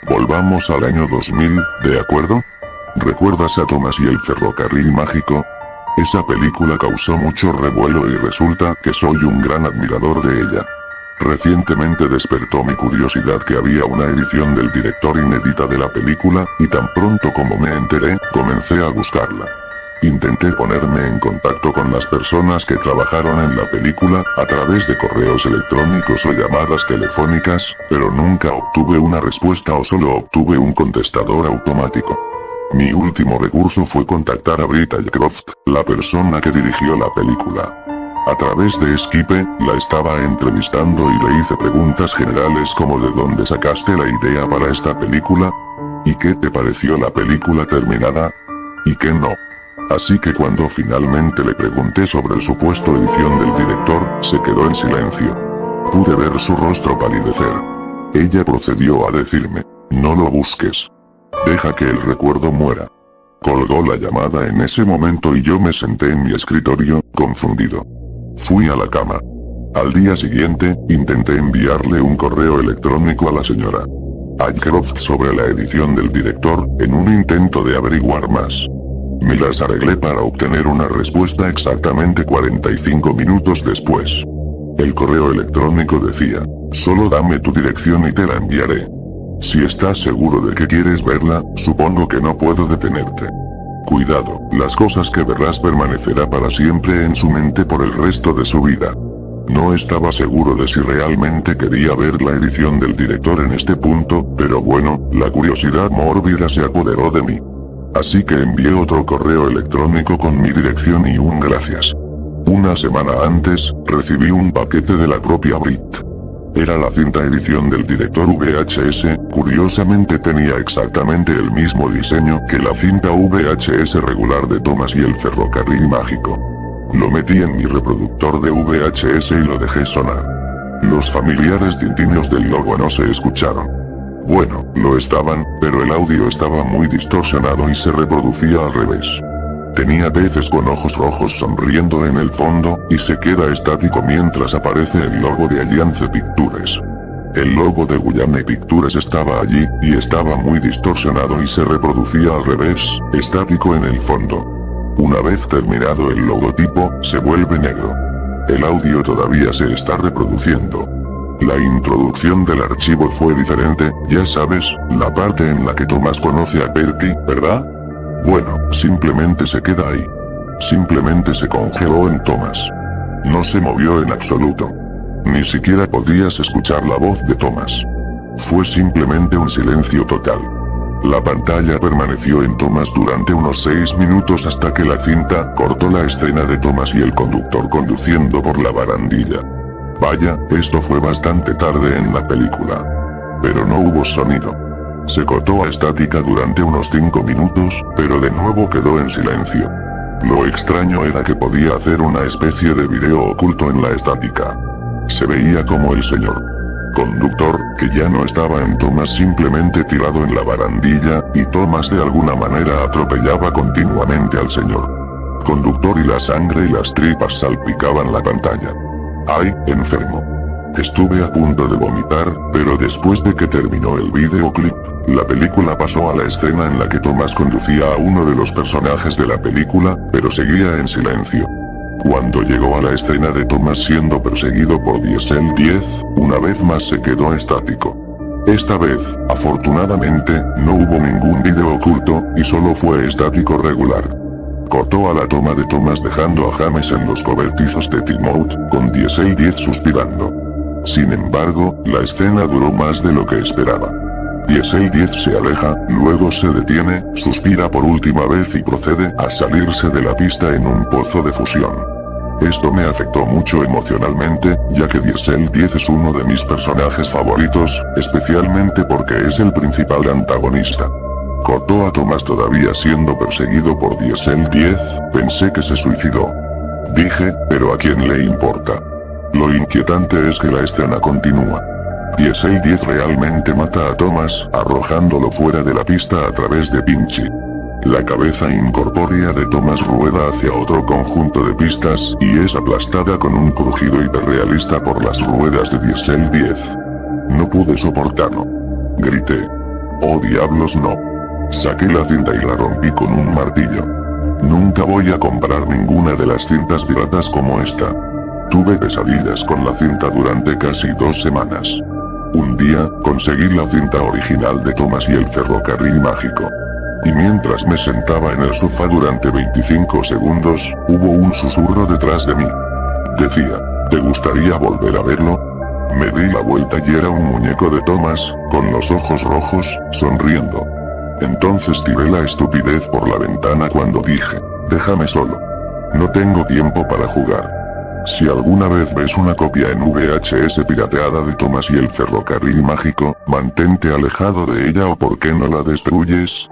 Volvamos al año 2000, ¿de acuerdo? ¿Recuerdas a Tomás y el ferrocarril mágico? Esa película causó mucho revuelo y resulta que soy un gran admirador de ella. Recientemente despertó mi curiosidad que había una edición del director inédita de la película, y tan pronto como me enteré, comencé a buscarla. Intenté ponerme en contacto con las personas que trabajaron en la película, a través de correos electrónicos o llamadas telefónicas, pero nunca obtuve una respuesta o solo obtuve un contestador automático. Mi último recurso fue contactar a Britt Allcroft, la persona que dirigió la película. A través de Skype, la estaba entrevistando y le hice preguntas generales como ¿de dónde sacaste la idea para esta película? ¿Y qué te pareció la película terminada? ¿Y qué no? Así que cuando finalmente le pregunté sobre el supuesto edición del director, se quedó en silencio. Pude ver su rostro palidecer. Ella procedió a decirme: no lo busques. Deja que el recuerdo muera. Colgó la llamada en ese momento y yo me senté en mi escritorio, confundido. Fui a la cama. Al día siguiente, intenté enviarle un correo electrónico a la señora Allcroft sobre la edición del director, en un intento de averiguar más. Me las arreglé para obtener una respuesta exactamente 45 minutos después. El correo electrónico decía: solo dame tu dirección y te la enviaré. Si estás seguro de que quieres verla, supongo que no puedo detenerte. Cuidado, las cosas que verás permanecerá para siempre en su mente por el resto de su vida. No estaba seguro de si realmente quería ver la edición del director en este punto, pero bueno, la curiosidad mórbida se apoderó de mí. Así que envié otro correo electrónico con mi dirección y un gracias. Una semana antes, recibí un paquete de la propia Brit. Era la cinta edición del director VHS, curiosamente tenía exactamente el mismo diseño que la cinta VHS regular de Thomas y el ferrocarril mágico. Lo metí en mi reproductor de VHS y lo dejé sonar. Los familiares tintineos del logo no se escucharon. Bueno, lo estaban, pero el audio estaba muy distorsionado y se reproducía al revés. Tenía peces con ojos rojos sonriendo en el fondo, y se queda estático mientras aparece el logo de Alliance Pictures. El logo de Guyane Pictures estaba allí, y estaba muy distorsionado y se reproducía al revés, estático en el fondo. Una vez terminado el logotipo, se vuelve negro. El audio todavía se está reproduciendo. La introducción del archivo fue diferente, ya sabes, la parte en la que Thomas conoce a Perky, ¿verdad? Bueno, simplemente se queda ahí. Simplemente se congeló en Thomas. No se movió en absoluto. Ni siquiera podías escuchar la voz de Thomas. Fue simplemente un silencio total. La pantalla permaneció en Thomas durante unos 6 minutos hasta que la cinta cortó la escena de Thomas y el conductor conduciendo por la barandilla. Vaya, esto fue bastante tarde en la película. Pero no hubo sonido. Se cortó a estática durante unos 5 minutos, pero de nuevo quedó en silencio. Lo extraño era que podía hacer una especie de video oculto en la estática. Se veía como el señor conductor, que ya no estaba en Thomas, simplemente tirado en la barandilla, y Thomas de alguna manera atropellaba continuamente al señor conductor y la sangre y las tripas salpicaban la pantalla. ¡Ay, enfermo! Estuve a punto de vomitar, pero después de que terminó el videoclip, la película pasó a la escena en la que Thomas conducía a uno de los personajes de la película, pero seguía en silencio. Cuando llegó a la escena de Thomas siendo perseguido por Diesel 10, una vez más se quedó estático. Esta vez, afortunadamente, no hubo ningún video oculto, y solo fue estático regular. Cortó a la toma de Thomas dejando a James en los cobertizos de Timoth, con Diesel 10 suspirando. Sin embargo, la escena duró más de lo que esperaba. Diesel 10 se aleja, luego se detiene, suspira por última vez y procede a salirse de la pista en un pozo de fusión. Esto me afectó mucho emocionalmente, ya que Diesel 10 es uno de mis personajes favoritos, especialmente porque es el principal antagonista. Cortó a Thomas todavía siendo perseguido por Diesel 10, pensé que se suicidó. Dije, pero ¿a quién le importa? Lo inquietante es que la escena continúa. Diesel 10 realmente mata a Thomas, arrojándolo fuera de la pista a través de Pinchy. La cabeza incorpórea de Thomas rueda hacia otro conjunto de pistas, y es aplastada con un crujido hiperrealista por las ruedas de Diesel 10. No pude soportarlo. Grité. ¡Oh diablos no! Saqué la cinta y la rompí con un martillo. Nunca voy a comprar ninguna de las cintas piratas como esta. Tuve pesadillas con la cinta durante casi 2 semanas. Un día, conseguí la cinta original de Thomas y el ferrocarril mágico. Y mientras me sentaba en el sofá durante 25 segundos, hubo un susurro detrás de mí. Decía, ¿te gustaría volver a verlo? Me di la vuelta y era un muñeco de Thomas, con los ojos rojos, sonriendo. Entonces tiré la estupidez por la ventana cuando dije, déjame solo. No tengo tiempo para jugar. Si alguna vez ves una copia en VHS pirateada de Thomas y el ferrocarril mágico, mantente alejado de ella o ¿por qué no la destruyes?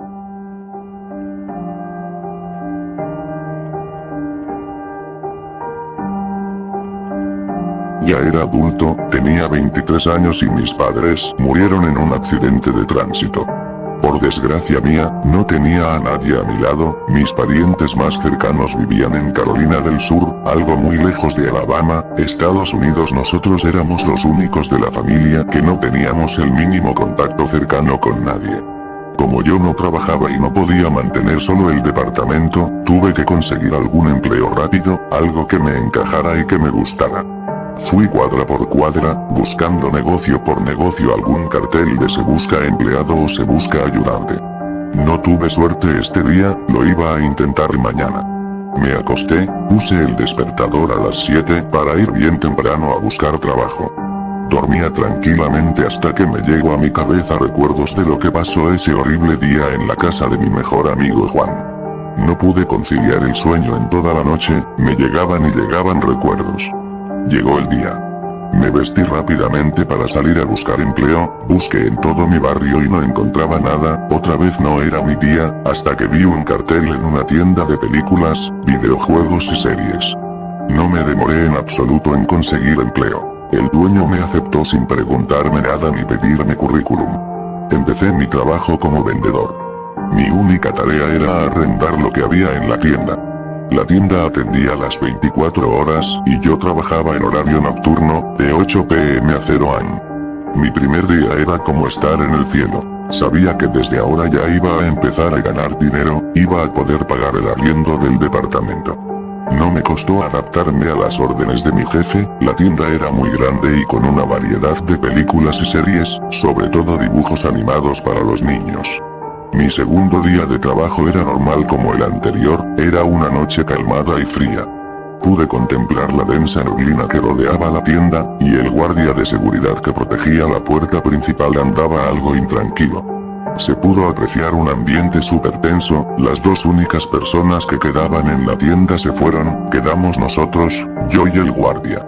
Ya era adulto, tenía 23 años y mis padres murieron en un accidente de tránsito. Por desgracia mía, no tenía a nadie a mi lado, mis parientes más cercanos vivían en Carolina del Sur, algo muy lejos de Alabama, Estados Unidos. Nosotros éramos los únicos de la familia que no teníamos el mínimo contacto cercano con nadie. Como yo no trabajaba y no podía mantener solo el departamento, tuve que conseguir algún empleo rápido, algo que me encajara y que me gustara. Fui cuadra por cuadra, buscando negocio por negocio algún cartel de se busca empleado o se busca ayudante. No tuve suerte este día, lo iba a intentar mañana. Me acosté, puse el despertador a las 7 para ir bien temprano a buscar trabajo. Dormía tranquilamente hasta que me llegó a mi cabeza recuerdos de lo que pasó ese horrible día en la casa de mi mejor amigo Juan. No pude conciliar el sueño en toda la noche, me llegaban y llegaban recuerdos. Llegó el día. Me vestí rápidamente para salir a buscar empleo, busqué en todo mi barrio y no encontraba nada, otra vez no era mi día, hasta que vi un cartel en una tienda de películas, videojuegos y series. No me demoré en absoluto en conseguir empleo. El dueño me aceptó sin preguntarme nada ni pedirme currículum. Empecé mi trabajo como vendedor. Mi única tarea era arrendar lo que había en la tienda. La tienda atendía las 24 horas y yo trabajaba en horario nocturno, de 8 p.m. a 0 am. Mi primer día era como estar en el cielo. Sabía que desde ahora ya iba a empezar a ganar dinero, iba a poder pagar el arriendo del departamento. No me costó adaptarme a las órdenes de mi jefe, la tienda era muy grande y con una variedad de películas y series, sobre todo dibujos animados para los niños. Mi segundo día de trabajo era normal como el anterior, era una noche calmada y fría. Pude contemplar la densa neblina que rodeaba la tienda, y el guardia de seguridad que protegía la puerta principal andaba algo intranquilo. Se pudo apreciar un ambiente súper tenso, las dos únicas personas que quedaban en la tienda se fueron, quedamos nosotros, yo y el guardia.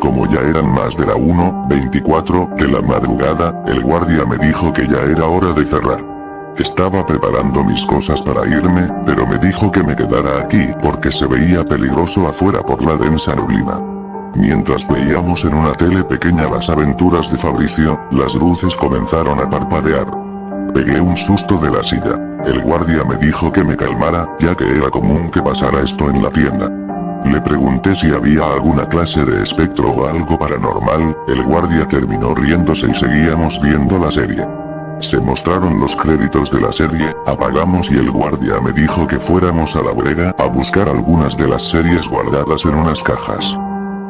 Como ya eran más de la 1:24 de la madrugada, el guardia me dijo que ya era hora de cerrar. Estaba preparando mis cosas para irme, pero me dijo que me quedara aquí porque se veía peligroso afuera por la densa neblina. Mientras veíamos en una tele pequeña las aventuras de Fabricio, las luces comenzaron a parpadear. Pegué un susto de la silla. El guardia me dijo que me calmara, ya que era común que pasara esto en la tienda. Le pregunté si había alguna clase de espectro o algo paranormal, el guardia terminó riéndose y seguíamos viendo la serie. Se mostraron los créditos de la serie, apagamos y el guardia me dijo que fuéramos a la bodega a buscar algunas de las series guardadas en unas cajas.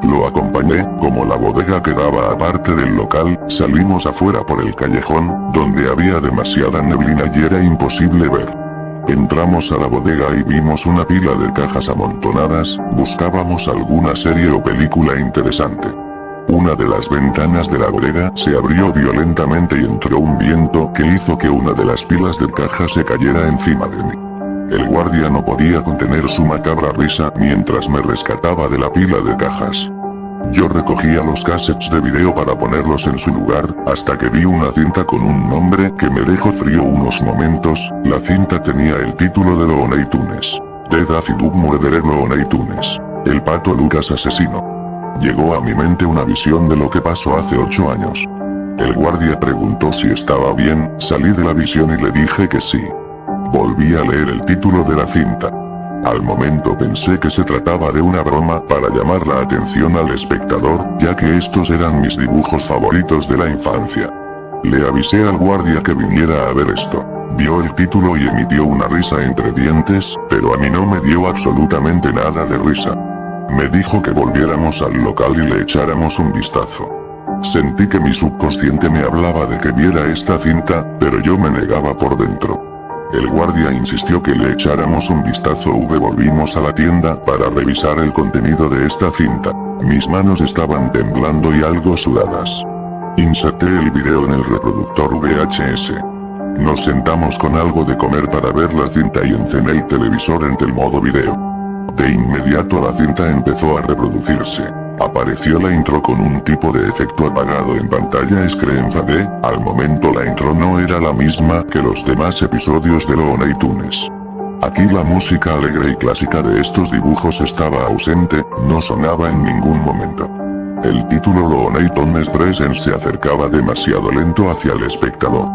Lo acompañé, como la bodega quedaba aparte del local, salimos afuera por el callejón, donde había demasiada neblina y era imposible ver. Entramos a la bodega y vimos una pila de cajas amontonadas, buscábamos alguna serie o película interesante. Una de las ventanas de la bodega se abrió violentamente y entró un viento que hizo que una de las pilas de cajas se cayera encima de mí. El guardia no podía contener su macabra risa mientras me rescataba de la pila de cajas. Yo recogía los cassettes de video para ponerlos en su lugar, hasta que vi una cinta con un nombre que me dejó frío unos momentos. La cinta tenía el título de Looney Tunes. The Daffy Duck Murderer Looney Tunes. El Pato Lucas asesino. Llegó a mi mente una visión de lo que pasó hace 8 años. El guardia preguntó si estaba bien, salí de la visión y le dije que sí. Volví a leer el título de la cinta. Al momento pensé que se trataba de una broma para llamar la atención al espectador, ya que estos eran mis dibujos favoritos de la infancia. Le avisé al guardia que viniera a ver esto. Vio el título y emitió una risa entre dientes, pero a mí no me dio absolutamente nada de risa. Me dijo que volviéramos al local y le echáramos un vistazo. Sentí que mi subconsciente me hablaba de que viera esta cinta, pero yo me negaba por dentro. El guardia insistió que le echáramos un vistazo. Volvimos a la tienda para revisar el contenido de esta cinta. Mis manos estaban temblando y algo sudadas. Inserté el video en el reproductor VHS. Nos sentamos con algo de comer para ver la cinta y encené el televisor en el modo video. De inmediato la cinta empezó a reproducirse. Apareció la intro con un tipo de efecto apagado en pantalla. Es que me enfadé, al momento la intro no era la misma que los demás episodios de Looney Tunes. Aquí la música alegre y clásica de estos dibujos estaba ausente, no sonaba en ningún momento. El título Looney Tunes Present se acercaba demasiado lento hacia el espectador.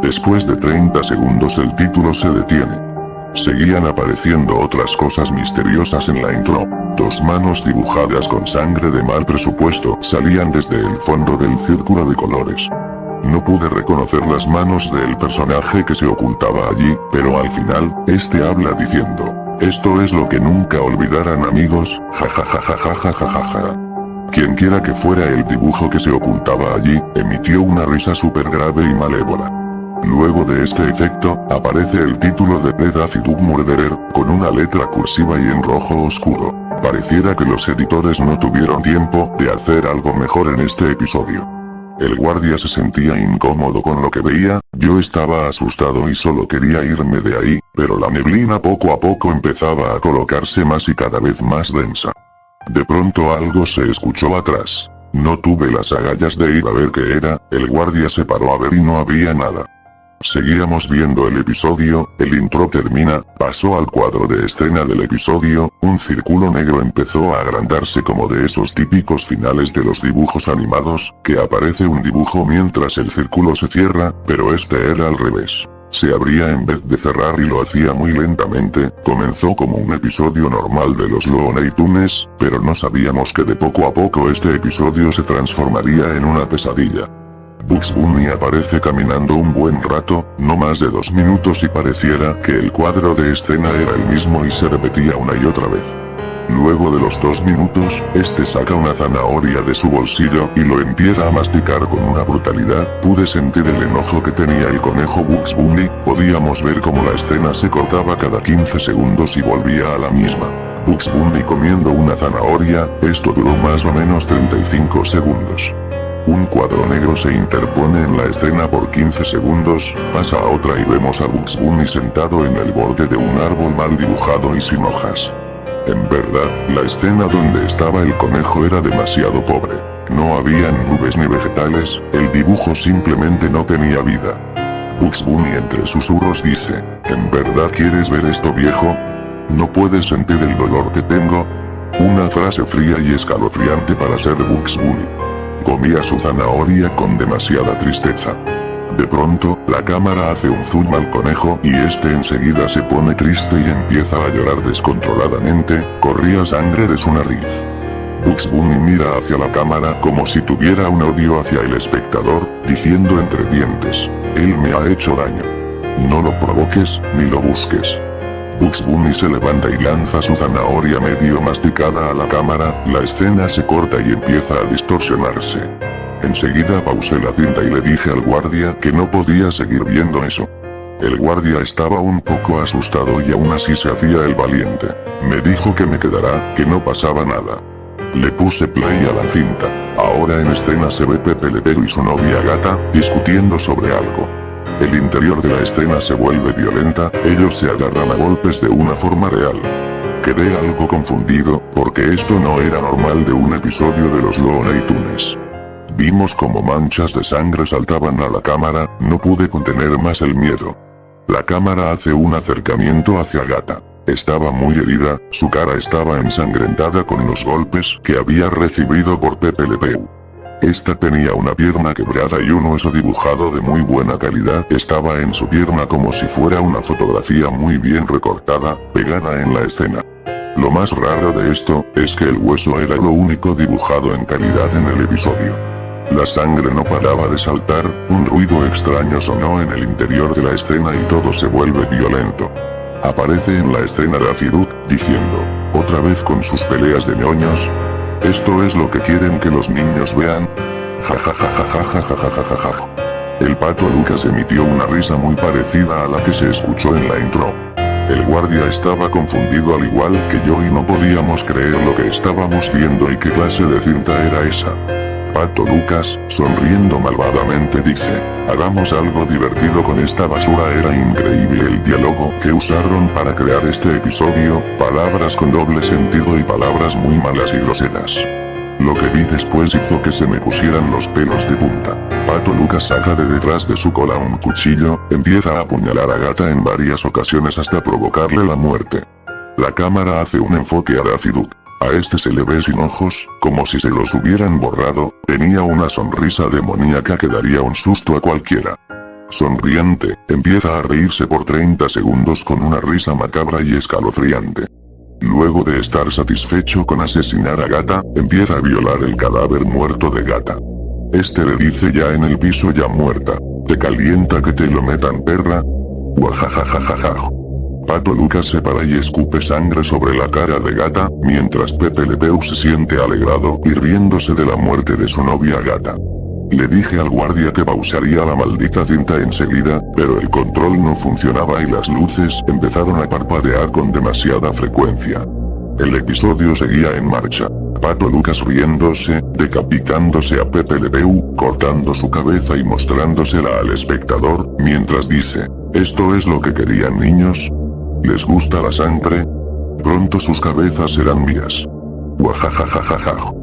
Después de 30 segundos el título se detiene. Seguían apareciendo otras cosas misteriosas en la intro. 2 manos dibujadas con sangre de mal presupuesto salían desde el fondo del círculo de colores. No pude reconocer las manos del personaje que se ocultaba allí, pero al final, este habla diciendo: esto es lo que nunca olvidarán amigos, jajajajajajajaja. Quienquiera que fuera el dibujo que se ocultaba allí, emitió una risa súper grave y malévola. Luego de este efecto, aparece el título de Dead Acidug Murderer, con una letra cursiva y en rojo oscuro. Pareciera que los editores no tuvieron tiempo de hacer algo mejor en este episodio. El guardia se sentía incómodo con lo que veía, yo estaba asustado y solo quería irme de ahí, pero la neblina poco a poco empezaba a colocarse más y cada vez más densa. De pronto algo se escuchó atrás. No tuve las agallas de ir a ver qué era, el guardia se paró a ver y no había nada. Seguíamos viendo el episodio, el intro termina, pasó al cuadro de escena del episodio, un círculo negro empezó a agrandarse como de esos típicos finales de los dibujos animados, que aparece un dibujo mientras el círculo se cierra, pero este era al revés. Se abría en vez de cerrar y lo hacía muy lentamente, comenzó como un episodio normal de los Looney Tunes, pero no sabíamos que de poco a poco este episodio se transformaría en una pesadilla. Bugs Bunny aparece caminando un buen rato, no más de 2 minutos y pareciera que el cuadro de escena era el mismo y se repetía una y otra vez. Luego de los 2 minutos, este saca una zanahoria de su bolsillo y lo empieza a masticar con una brutalidad. Pude sentir el enojo que tenía el conejo Bugs Bunny, podíamos ver cómo la escena se cortaba cada 15 segundos y volvía a la misma. Bugs Bunny comiendo una zanahoria, esto duró más o menos 35 segundos. Un cuadro negro se interpone en la escena por 15 segundos, pasa a otra y vemos a Bugs Bunny sentado en el borde de un árbol mal dibujado y sin hojas. En verdad, la escena donde estaba el conejo era demasiado pobre. No habían nubes ni vegetales, el dibujo simplemente no tenía vida. Bugs Bunny entre susurros dice: ¿en verdad quieres ver esto, viejo? ¿No puedes sentir el dolor que tengo? Una frase fría y escalofriante para ser Bugs Bunny. Comía su zanahoria con demasiada tristeza. De pronto, la cámara hace un zoom al conejo y este enseguida se pone triste y empieza a llorar descontroladamente, corría sangre de su nariz. Bugs Bunny mira hacia la cámara como si tuviera un odio hacia el espectador, diciendo entre dientes: él me ha hecho daño. No lo provoques, ni lo busques. Bugs Bunny se levanta y lanza su zanahoria medio masticada a la cámara, la escena se corta y empieza a distorsionarse. Enseguida pausé la cinta y le dije al guardia que no podía seguir viendo eso. El guardia estaba un poco asustado y aún así se hacía el valiente. Me dijo que me quedara, que no pasaba nada. Le puse play a la cinta. Ahora en escena se ve Pepe Le Pew y su novia Gata, discutiendo sobre algo. El interior de la escena se vuelve violenta, ellos se agarran a golpes de una forma real. Quedé algo confundido, porque esto no era normal de un episodio de los Looney Tunes. Vimos como manchas de sangre saltaban a la cámara, no pude contener más el miedo. La cámara hace un acercamiento hacia Gata. Estaba muy herida, su cara estaba ensangrentada con los golpes que había recibido por Pepe Le Pew. Esta tenía una pierna quebrada y un hueso dibujado de muy buena calidad estaba en su pierna como si fuera una fotografía muy bien recortada, pegada en la escena. Lo más raro de esto, es que el hueso era lo único dibujado en calidad en el episodio. La sangre no paraba de saltar, un ruido extraño sonó en el interior de la escena y todo se vuelve violento. Aparece en la escena Daffy Duck, diciendo: ¿otra vez con sus peleas de ñoños? ¿Esto es lo que quieren que los niños vean? Jajajajajajajajajaja. El pato Lucas emitió una risa muy parecida a la que se escuchó en la intro. El guardia estaba confundido al igual que yo y no podíamos creer lo que estábamos viendo y qué clase de cinta era esa. Pato Lucas, sonriendo malvadamente dice: hagamos algo divertido con esta basura. Era increíble el diálogo que usaron para crear este episodio, palabras con doble sentido y palabras muy malas y groseras. Lo que vi después hizo que se me pusieran los pelos de punta. Pato Lucas saca de detrás de su cola un cuchillo, empieza a apuñalar a Gata en varias ocasiones hasta provocarle la muerte. La cámara hace un enfoque a Daffy Duck. A este se le ve sin ojos, como si se los hubieran borrado, tenía una sonrisa demoníaca que daría un susto a cualquiera. Sonriente, empieza a reírse por 30 segundos con una risa macabra y escalofriante. Luego de estar satisfecho con asesinar a Gata, empieza a violar el cadáver muerto de Gata. Este le dice ya en el piso ya muerta. ¿Te calienta que te lo metan, perra? Guajajajajajaj. Pato Lucas se para y escupe sangre sobre la cara de Gata, mientras Pepe Le Pew se siente alegrado y riéndose de la muerte de su novia Gata. Le dije al guardia que pausaría la maldita cinta enseguida, pero el control no funcionaba y las luces empezaron a parpadear con demasiada frecuencia. El episodio seguía en marcha. Pato Lucas riéndose, decapitándose a Pepe Le Pew, cortando su cabeza y mostrándosela al espectador, mientras dice, ¿esto es lo que querían, niños? ¿Les gusta la sangre? Pronto sus cabezas serán mías. Guajajajajajaj.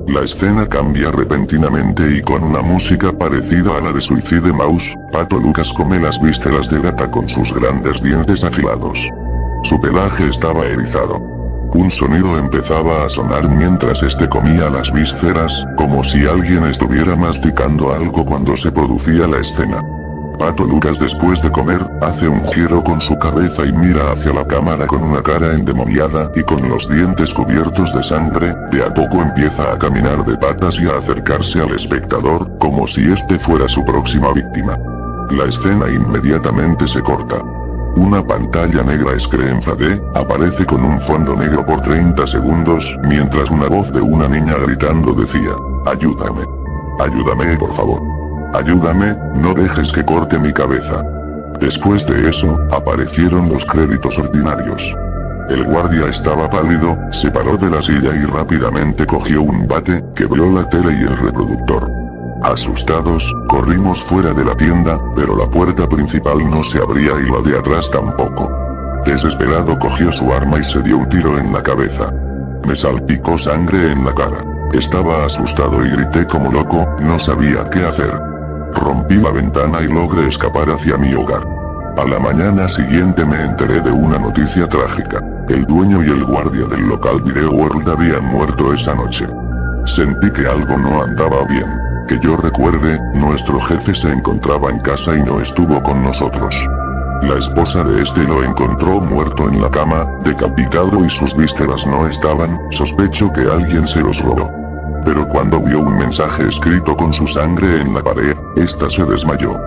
La escena cambia repentinamente y con una música parecida a la de Suicide Mouse, Pato Lucas come las vísceras de Gata con sus grandes dientes afilados. Su pelaje estaba erizado. Un sonido empezaba a sonar mientras este comía las vísceras, como si alguien estuviera masticando algo cuando se producía la escena. Pato Lucas después de comer, hace un giro con su cabeza y mira hacia la cámara con una cara endemoniada y con los dientes cubiertos de sangre, de a poco empieza a caminar de patas y a acercarse al espectador, como si este fuera su próxima víctima. La escena inmediatamente se corta. Una pantalla negra Screen HD aparece con un fondo negro por 30 segundos, mientras una voz de una niña gritando decía, ayúdame. Ayúdame por favor. Ayúdame, no dejes que corte mi cabeza. Después de eso, aparecieron los créditos ordinarios. El guardia estaba pálido, se paró de la silla y rápidamente cogió un bate, quebró la tele y el reproductor. Asustados, corrimos fuera de la tienda, pero la puerta principal no se abría y la de atrás tampoco. Desesperado cogió su arma y se dio un tiro en la cabeza. Me salpicó sangre en la cara. Estaba asustado y grité como loco, no sabía qué hacer. Rompí la ventana y logré escapar hacia mi hogar. A la mañana siguiente me enteré de una noticia trágica. El dueño y el guardia del local Video World habían muerto esa noche. Sentí que algo no andaba bien. Que yo recuerde, nuestro jefe se encontraba en casa y no estuvo con nosotros. La esposa de este lo encontró muerto en la cama, decapitado y sus vísceras no estaban, sospecho que alguien se los robó. Pero cuando vio un mensaje escrito con su sangre en la pared, esta se desmayó.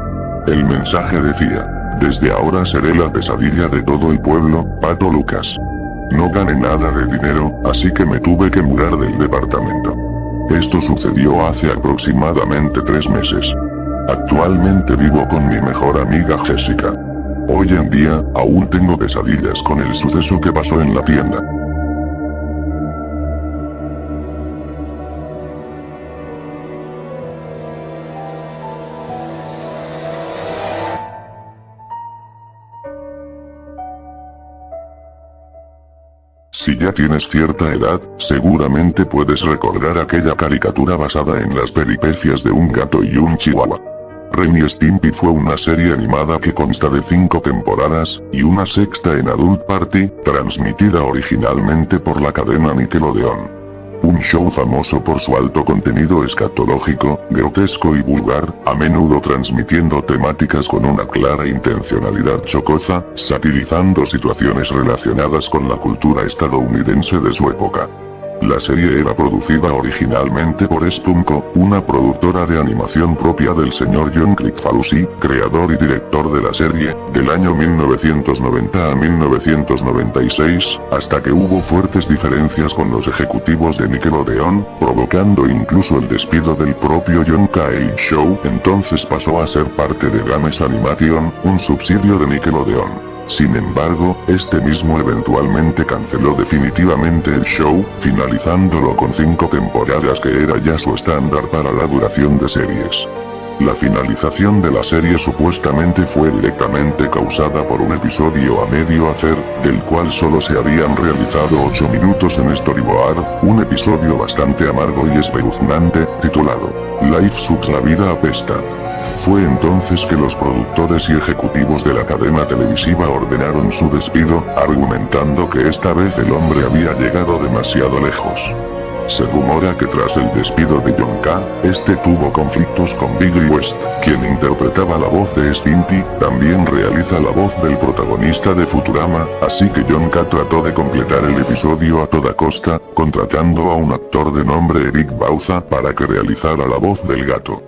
El mensaje decía, desde ahora seré la pesadilla de todo el pueblo, Pato Lucas. No gané nada de dinero, así que me tuve que mudar del departamento. Esto sucedió hace aproximadamente 3 meses. Actualmente vivo con mi mejor amiga Jessica. Hoy en día, aún tengo pesadillas con el suceso que pasó en la tienda. Si ya tienes cierta edad, seguramente puedes recordar aquella caricatura basada en las peripecias de un gato y un chihuahua. Ren y Stimpy fue una serie animada que consta de 5 temporadas, y una sexta en Adult Party, transmitida originalmente por la cadena Nickelodeon. Un show famoso por su alto contenido escatológico, grotesco y vulgar, a menudo transmitiendo temáticas con una clara intencionalidad chocosa, satirizando situaciones relacionadas con la cultura estadounidense de su época. La serie era producida originalmente por Spunko, una productora de animación propia del señor John Kricfalusi, creador y director de la serie, del año 1990 a 1996, hasta que hubo fuertes diferencias con los ejecutivos de Nickelodeon, provocando incluso el despido del propio John Cage Show. Entonces pasó a ser parte de Games Animation, un subsidio de Nickelodeon. Sin embargo, este mismo eventualmente canceló definitivamente el show, finalizándolo con 5 temporadas que era ya su estándar para la duración de series. La finalización de la serie supuestamente fue directamente causada por un episodio a medio hacer, del cual solo se habían realizado 8 minutos en storyboard, un episodio bastante amargo y espeluznante, titulado Life Sucks, la vida apesta. Fue entonces que los productores y ejecutivos de la cadena televisiva ordenaron su despido, argumentando que esta vez el hombre había llegado demasiado lejos. Se rumora que tras el despido de John K., este tuvo conflictos con Billy West, quien interpretaba la voz de Stimpy, también realiza la voz del protagonista de Futurama, así que John K. trató de completar el episodio a toda costa, contratando a un actor de nombre Eric Bauza para que realizara la voz del gato.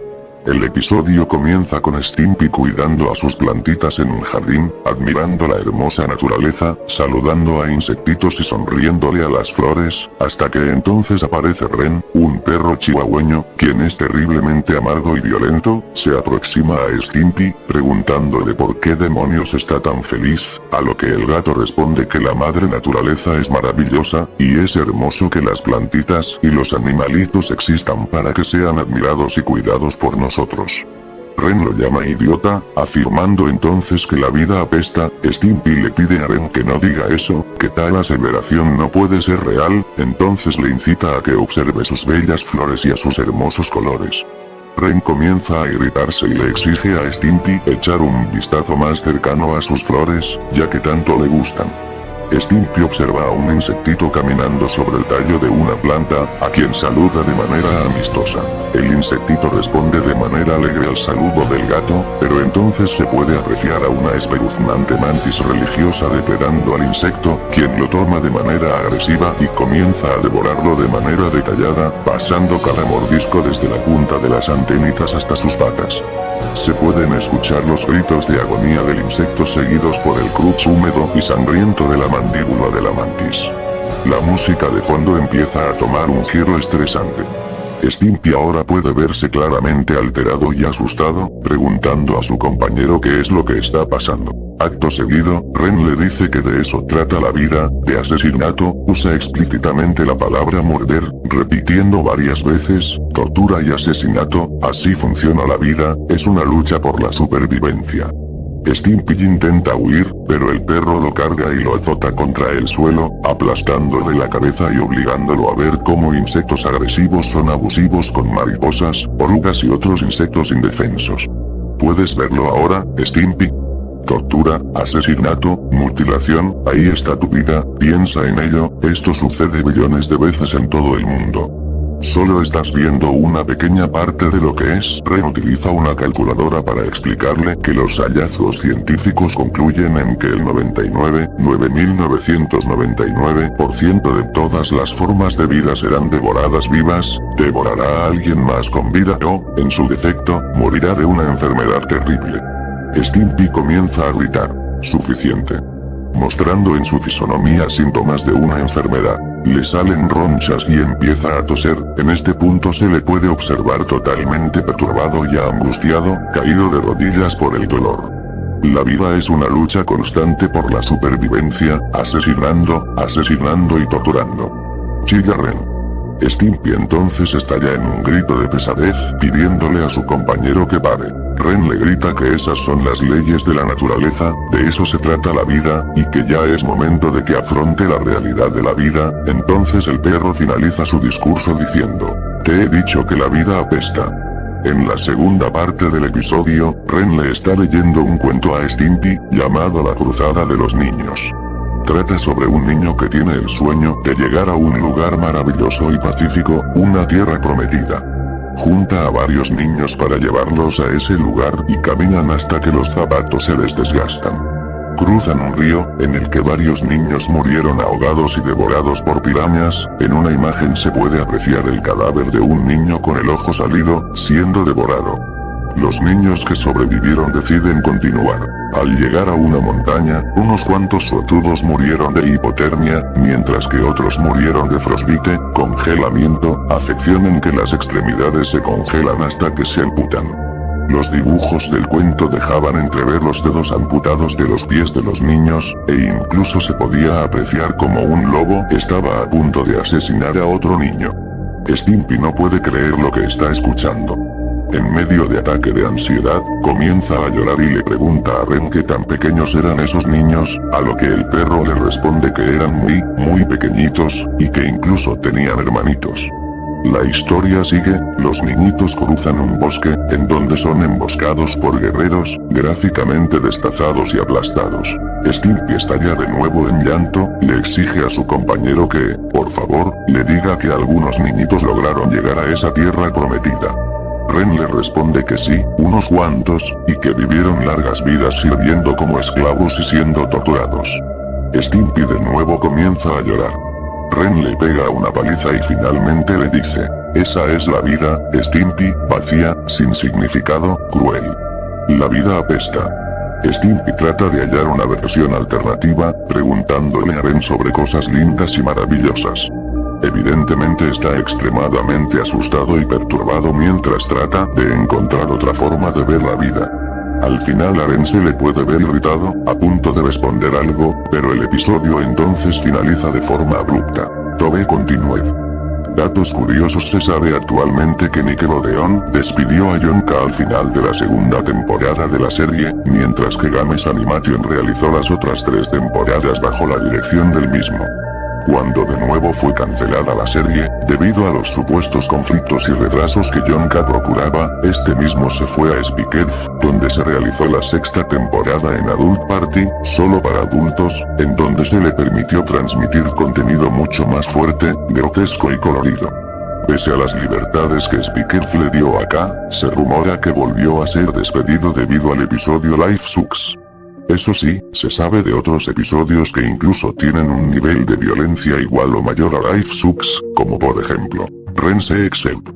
El episodio comienza con Stimpy cuidando a sus plantitas en un jardín, admirando la hermosa naturaleza, saludando a insectitos y sonriéndole a las flores, hasta que entonces aparece Ren, un perro chihuahueño, quien es terriblemente amargo y violento, se aproxima a Stimpy, preguntándole por qué demonios está tan feliz, a lo que el gato responde que la madre naturaleza es maravillosa, y es hermoso que las plantitas y los animalitos existan para que sean admirados y cuidados por nosotros. Ren lo llama idiota, afirmando entonces que la vida apesta. Stimpy le pide a Ren que no diga eso, que tal aseveración no puede ser real, entonces le incita a que observe sus bellas flores y a sus hermosos colores. Ren comienza a irritarse y le exige a Stimpy echar un vistazo más cercano a sus flores, ya que tanto le gustan. Stimpy observa a un insectito caminando sobre el tallo de una planta, a quien saluda de manera amistosa. El insectito responde de manera alegre al saludo del gato, pero entonces se puede apreciar a una espeluznante mantis religiosa depredando al insecto, quien lo toma de manera agresiva y comienza a devorarlo de manera detallada, pasando cada mordisco desde la punta de las antenitas hasta sus patas. Se pueden escuchar los gritos de agonía del insecto seguidos por el crunch húmedo y sangriento de la mandíbula de la mantis. La música de fondo empieza a tomar un giro estresante. Stimpy ahora puede verse claramente alterado y asustado, preguntando a su compañero qué es lo que está pasando. Acto seguido, Ren le dice que de eso trata la vida, de asesinato, usa explícitamente la palabra morder, repitiendo varias veces, tortura y asesinato, así funciona la vida, es una lucha por la supervivencia. Stimpy intenta huir, pero el perro lo carga y lo azota contra el suelo, aplastándole la cabeza y obligándolo a ver cómo insectos agresivos son abusivos con mariposas, orugas y otros insectos indefensos. ¿Puedes verlo ahora, Stimpy? Tortura, asesinato, mutilación, ahí está tu vida, piensa en ello, esto sucede billones de veces en todo el mundo. Solo estás viendo una pequeña parte de lo que es. Ren utiliza una calculadora para explicarle que los hallazgos científicos concluyen en que el 99,999% de todas las formas de vida serán devoradas vivas, devorará a alguien más con vida o, en su defecto, morirá de una enfermedad terrible. Stimpy comienza a gritar, suficiente. Mostrando en su fisonomía síntomas de una enfermedad. Le salen ronchas y empieza a toser, en este punto se le puede observar totalmente perturbado y angustiado, caído de rodillas por el dolor. La vida es una lucha constante por la supervivencia, asesinando y torturando. Chilla Ren. Stimpy entonces estalla en un grito de pesadez, pidiéndole a su compañero que pare. Ren le grita que esas son las leyes de la naturaleza, de eso se trata la vida, y que ya es momento de que afronte la realidad de la vida. Entonces el perro finaliza su discurso diciendo, te he dicho que la vida apesta. En la segunda parte del episodio, Ren le está leyendo un cuento a Stimpy, llamado La Cruzada de los Niños. Trata sobre un niño que tiene el sueño de llegar a un lugar maravilloso y pacífico, una tierra prometida. Junta a varios niños para llevarlos a ese lugar y caminan hasta que los zapatos se les desgastan. Cruzan un río, en el que varios niños murieron ahogados y devorados por pirañas. En una imagen se puede apreciar el cadáver de un niño con el ojo salido, siendo devorado. Los niños que sobrevivieron deciden continuar. Al llegar a una montaña, unos cuantos suertudos murieron de hipotermia, mientras que otros murieron de frostbite, congelamiento, afección en que las extremidades se congelan hasta que se amputan. Los dibujos del cuento dejaban entrever los dedos amputados de los pies de los niños, e incluso se podía apreciar como un lobo estaba a punto de asesinar a otro niño. Stimpy no puede creer lo que está escuchando. En medio de ataque de ansiedad, comienza a llorar y le pregunta a Ren qué tan pequeños eran esos niños, a lo que el perro le responde que eran muy pequeñitos, y que incluso tenían hermanitos. La historia sigue, los niñitos cruzan un bosque, en donde son emboscados por guerreros, gráficamente destazados y aplastados. Stimpy estalla de nuevo en llanto, le exige a su compañero que, por favor, le diga que algunos niñitos lograron llegar a esa tierra prometida. Ren le responde que sí, unos cuantos, y que vivieron largas vidas sirviendo como esclavos y siendo torturados. Stimpy de nuevo comienza a llorar. Ren le pega una paliza y finalmente le dice, esa es la vida, Stimpy, vacía, sin significado, cruel. La vida apesta. Stimpy trata de hallar una versión alternativa, preguntándole a Ren sobre cosas lindas y maravillosas. Evidentemente está extremadamente asustado y perturbado mientras trata de encontrar otra forma de ver la vida. Al final a Ren se le puede ver irritado, a punto de responder algo, pero el episodio entonces finaliza de forma abrupta. Tobe continúe. Datos curiosos: se sabe actualmente que Nickelodeon despidió a Yonka al final de la segunda temporada de la serie, mientras que Games Animation realizó las otras 3 temporadas bajo la dirección del mismo. Cuando de nuevo fue cancelada la serie, debido a los supuestos conflictos y retrasos que Yonka procuraba, este mismo se fue a Spikev, donde se realizó la 6ª temporada en Adult Party, solo para adultos, en donde se le permitió transmitir contenido mucho más fuerte, grotesco y colorido. Pese a las libertades que Spikev le dio acá, se rumora que volvió a ser despedido debido al episodio Life Sucks. Eso sí, se sabe de otros episodios que incluso tienen un nivel de violencia igual o mayor a Life Sucks, como por ejemplo, Ren se Except.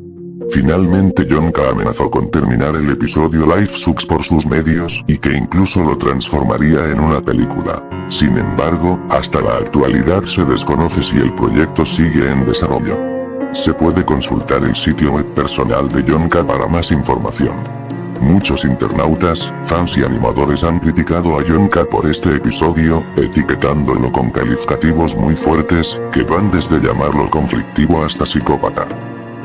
Finalmente Yonka amenazó con terminar el episodio Life Sucks por sus medios y que incluso lo transformaría en una película. Sin embargo, hasta la actualidad se desconoce si el proyecto sigue en desarrollo. Se puede consultar el sitio web personal de Yonka para más información. Muchos internautas, fans y animadores han criticado a Yonka por este episodio, etiquetándolo con calificativos muy fuertes, que van desde llamarlo conflictivo hasta psicópata.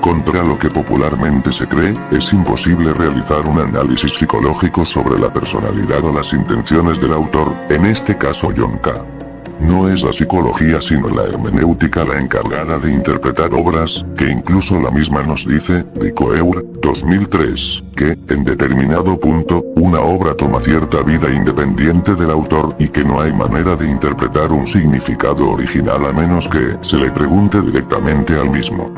Contra lo que popularmente se cree, es imposible realizar un análisis psicológico sobre la personalidad o las intenciones del autor, en este caso Yonka. No es la psicología sino la hermenéutica la encargada de interpretar obras, que incluso la misma nos dice, Ricoeur, 2003, que, en determinado punto, una obra toma cierta vida independiente del autor y que no hay manera de interpretar un significado original a menos que se le pregunte directamente al mismo.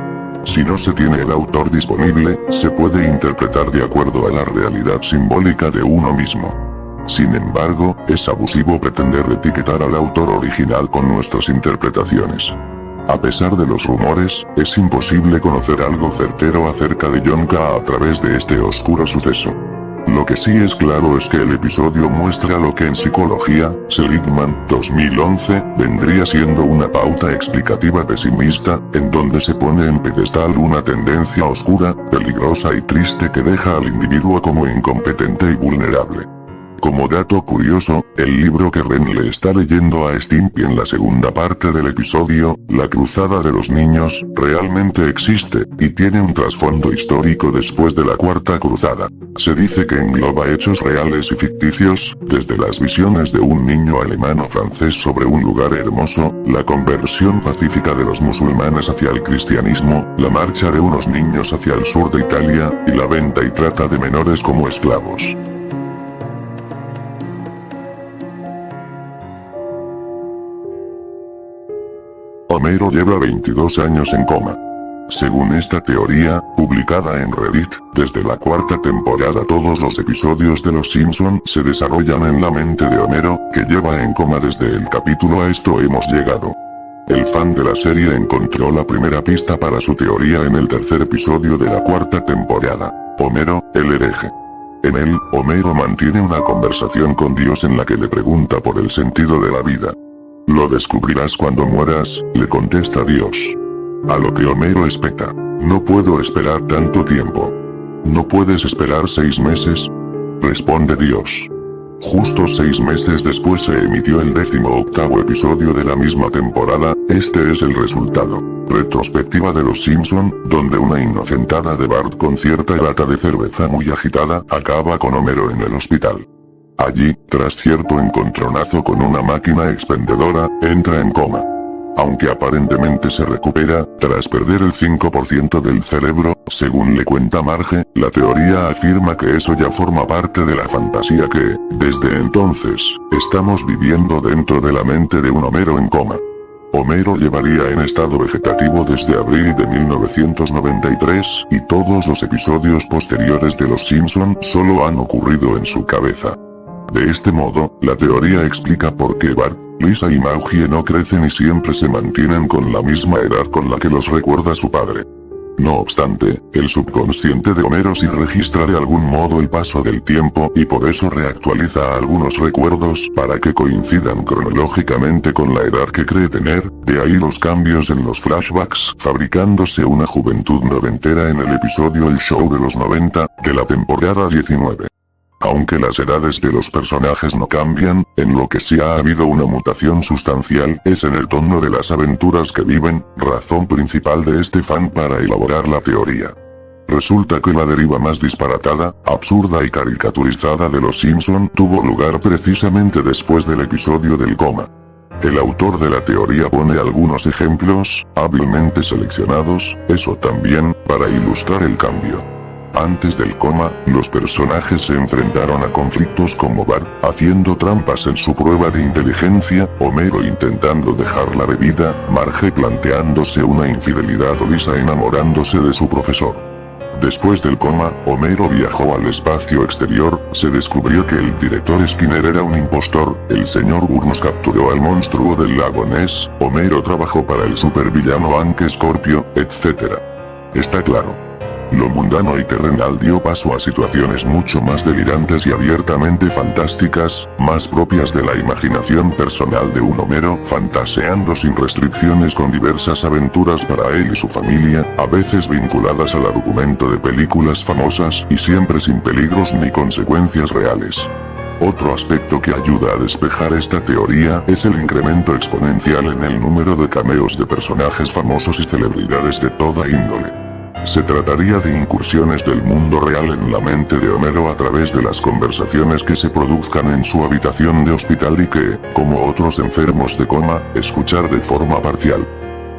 Si no se tiene el autor disponible, se puede interpretar de acuerdo a la realidad simbólica de uno mismo. Sin embargo, es abusivo pretender etiquetar al autor original con nuestras interpretaciones. A pesar de los rumores, es imposible conocer algo certero acerca de Yonka a través de este oscuro suceso. Lo que sí es claro es que el episodio muestra lo que en psicología, Seligman, 2011, vendría siendo una pauta explicativa pesimista, en donde se pone en pedestal una tendencia oscura, peligrosa y triste que deja al individuo como incompetente y vulnerable. Como dato curioso, el libro que Ren le está leyendo a Stimpy en la segunda parte del episodio, La Cruzada de los Niños, realmente existe, y tiene un trasfondo histórico después de la Cuarta Cruzada. Se dice que engloba hechos reales y ficticios, desde las visiones de un niño alemán o francés sobre un lugar hermoso, la conversión pacífica de los musulmanes hacia el cristianismo, la marcha de unos niños hacia el sur de Italia, y la venta y trata de menores como esclavos. Homero lleva 22 años en coma. Según esta teoría, publicada en Reddit, desde la 4ª temporada todos los episodios de Los Simpson se desarrollan en la mente de Homero, que lleva en coma desde el capítulo A esto hemos llegado. El fan de la serie encontró la primera pista para su teoría en el 3er episodio de la 4ª temporada, Homero, el hereje. En él, Homero mantiene una conversación con Dios en la que le pregunta por el sentido de la vida. Lo descubrirás cuando mueras, le contesta Dios. A lo que Homero espeta. No puedo esperar tanto tiempo. ¿No puedes esperar 6 meses? Responde Dios. Justo 6 meses después se emitió el 18º episodio de la misma temporada, este es el resultado. Retrospectiva de Los Simpson, donde una inocentada de Bart con cierta lata de cerveza muy agitada, acaba con Homero en el hospital. Allí, tras cierto encontronazo con una máquina expendedora, entra en coma. Aunque aparentemente se recupera, tras perder el 5% del cerebro, según le cuenta Marge, la teoría afirma que eso ya forma parte de la fantasía que, desde entonces, estamos viviendo dentro de la mente de un Homero en coma. Homero llevaría en estado vegetativo desde abril de 1993 y todos los episodios posteriores de Los Simpson solo han ocurrido en su cabeza. De este modo, la teoría explica por qué Bart, Lisa y Marge no crecen y siempre se mantienen con la misma edad con la que los recuerda su padre. No obstante, el subconsciente de Homero sí registra de algún modo el paso del tiempo y por eso reactualiza algunos recuerdos para que coincidan cronológicamente con la edad que cree tener, de ahí los cambios en los flashbacks, fabricándose una juventud noventera en el episodio El Show de los 90, de la temporada 19. Aunque las edades de los personajes no cambian, en lo que sí ha habido una mutación sustancial es en el tono de las aventuras que viven, razón principal de este fan para elaborar la teoría. Resulta que la deriva más disparatada, absurda y caricaturizada de Los Simpson tuvo lugar precisamente después del episodio del coma. El autor de la teoría pone algunos ejemplos, hábilmente seleccionados, eso también, para ilustrar el cambio. Antes del coma, los personajes se enfrentaron a conflictos como Bart, haciendo trampas en su prueba de inteligencia, Homero intentando dejar la bebida, Marge planteándose una infidelidad o Lisa enamorándose de su profesor. Después del coma, Homero viajó al espacio exterior, se descubrió que el director Skinner era un impostor, el señor Burns capturó al monstruo del lago Ness, Homero trabajó para el supervillano Hank Scorpio, etc. Está claro. Lo mundano y terrenal dio paso a situaciones mucho más delirantes y abiertamente fantásticas, más propias de la imaginación personal de un Homero, fantaseando sin restricciones con diversas aventuras para él y su familia, a veces vinculadas al argumento de películas famosas y siempre sin peligros ni consecuencias reales. Otro aspecto que ayuda a despejar esta teoría es el incremento exponencial en el número de cameos de personajes famosos y celebridades de toda índole. Se trataría de incursiones del mundo real en la mente de Homero a través de las conversaciones que se produzcan en su habitación de hospital y que, como otros enfermos de coma, escuchar de forma parcial.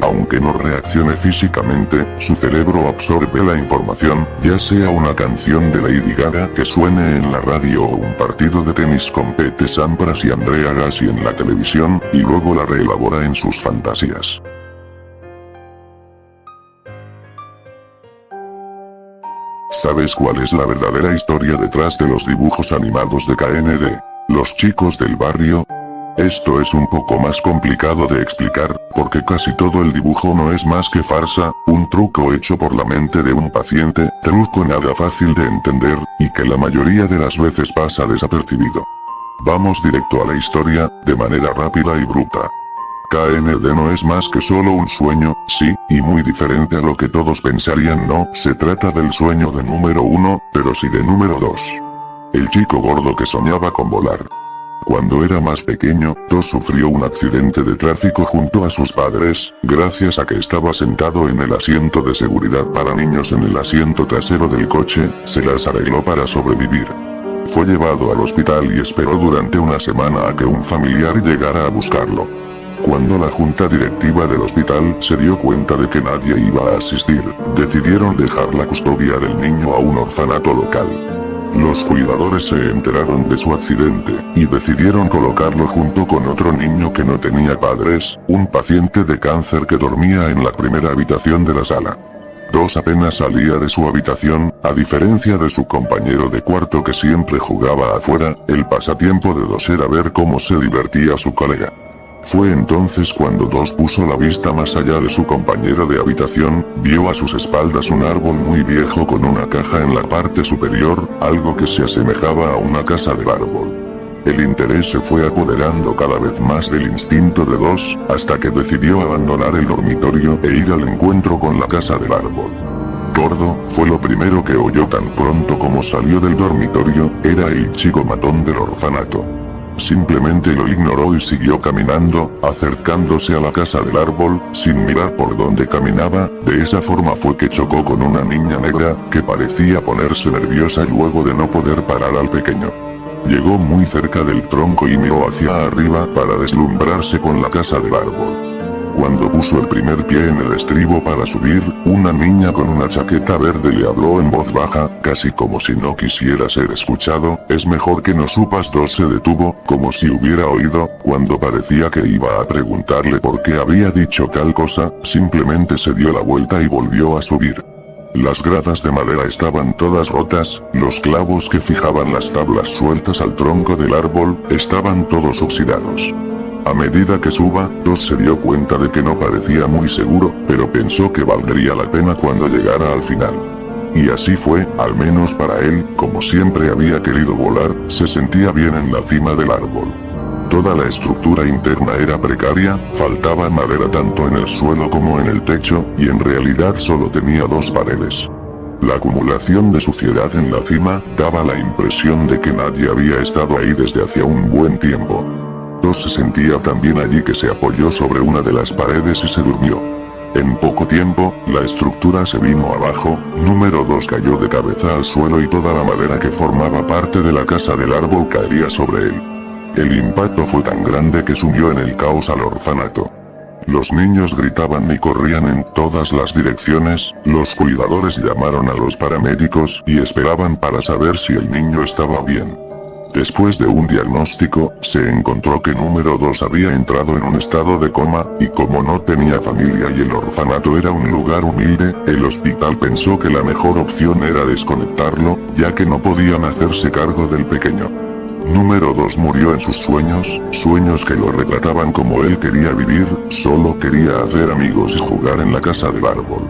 Aunque no reaccione físicamente, su cerebro absorbe la información, ya sea una canción de Lady Gaga que suene en la radio o un partido de tenis con Pete Sampras y Andrea Agassi en la televisión, y luego la reelabora en sus fantasías. ¿Sabes cuál es la verdadera historia detrás de los dibujos animados de KND? ¿Los chicos del barrio? Esto es un poco más complicado de explicar, porque casi todo el dibujo no es más que farsa, un truco hecho por la mente de un paciente, truco nada fácil de entender, y que la mayoría de las veces pasa desapercibido. Vamos directo a la historia, de manera rápida y bruta. KND no es más que solo un sueño, sí, y muy diferente a lo que todos pensarían. No se trata del sueño de número 1, pero sí de número 2. El chico gordo que soñaba con volar. Cuando era más pequeño, Todd sufrió un accidente de tráfico junto a sus padres, gracias a que estaba sentado en el asiento de seguridad para niños en el asiento trasero del coche, se las arregló para sobrevivir. Fue llevado al hospital y esperó durante una semana a que un familiar llegara a buscarlo. Cuando la junta directiva del hospital se dio cuenta de que nadie iba a asistir, decidieron dejar la custodia del niño a un orfanato local. Los cuidadores se enteraron de su accidente, y decidieron colocarlo junto con otro niño que no tenía padres, un paciente de cáncer que dormía en la primera habitación de la sala. Todd apenas salía de su habitación, a diferencia de su compañero de cuarto que siempre jugaba afuera, el pasatiempo de Todd era ver cómo se divertía su colega. Fue entonces cuando Todd puso la vista más allá de su compañero de habitación, vio a sus espaldas un árbol muy viejo con una caja en la parte superior, algo que se asemejaba a una casa del árbol. El interés se fue apoderando cada vez más del instinto de Todd, hasta que decidió abandonar el dormitorio e ir al encuentro con la casa del árbol. Gordo, fue lo primero que oyó tan pronto como salió del dormitorio, era el chico matón del orfanato. Simplemente lo ignoró y siguió caminando, acercándose a la casa del árbol, sin mirar por dónde caminaba. De esa forma fue que chocó con una niña negra, que parecía ponerse nerviosa luego de no poder parar al pequeño. Llegó muy cerca del tronco y miró hacia arriba para deslumbrarse con la casa del árbol. Cuando puso el primer pie en el estribo para subir, una niña con una chaqueta verde le habló en voz baja, casi como si no quisiera ser escuchado. Es mejor que no supas. Se detuvo, como si hubiera oído, cuando parecía que iba a preguntarle por qué había dicho tal cosa, simplemente se dio la vuelta y volvió a subir. Las gradas de madera estaban todas rotas, los clavos que fijaban las tablas sueltas al tronco del árbol, estaban todos oxidados. A medida que suba, se dio cuenta de que no parecía muy seguro, pero pensó que valdría la pena cuando llegara al final. Y así fue, al menos para él, como siempre había querido volar, se sentía bien en la cima del árbol. Toda la estructura interna era precaria, faltaba madera tanto en el suelo como en el techo, y en realidad solo tenía 2 paredes. La acumulación de suciedad en la cima, daba la impresión de que nadie había estado ahí desde hacía un buen tiempo. Se sentía tan bien allí que se apoyó sobre una de las paredes y se durmió. En poco tiempo, la estructura se vino abajo, número 2 cayó de cabeza al suelo y toda la madera que formaba parte de la casa del árbol caería sobre él. El impacto fue tan grande que sumió en el caos al orfanato. Los niños gritaban y corrían en todas las direcciones, los cuidadores llamaron a los paramédicos y esperaban para saber si el niño estaba bien. Después de un diagnóstico, se encontró que número 2 había entrado en un estado de coma, y como no tenía familia y el orfanato era un lugar humilde, el hospital pensó que la mejor opción era desconectarlo, ya que no podían hacerse cargo del pequeño. Número 2 murió en sus sueños que lo retrataban como él quería vivir, solo quería hacer amigos y jugar en la casa del árbol.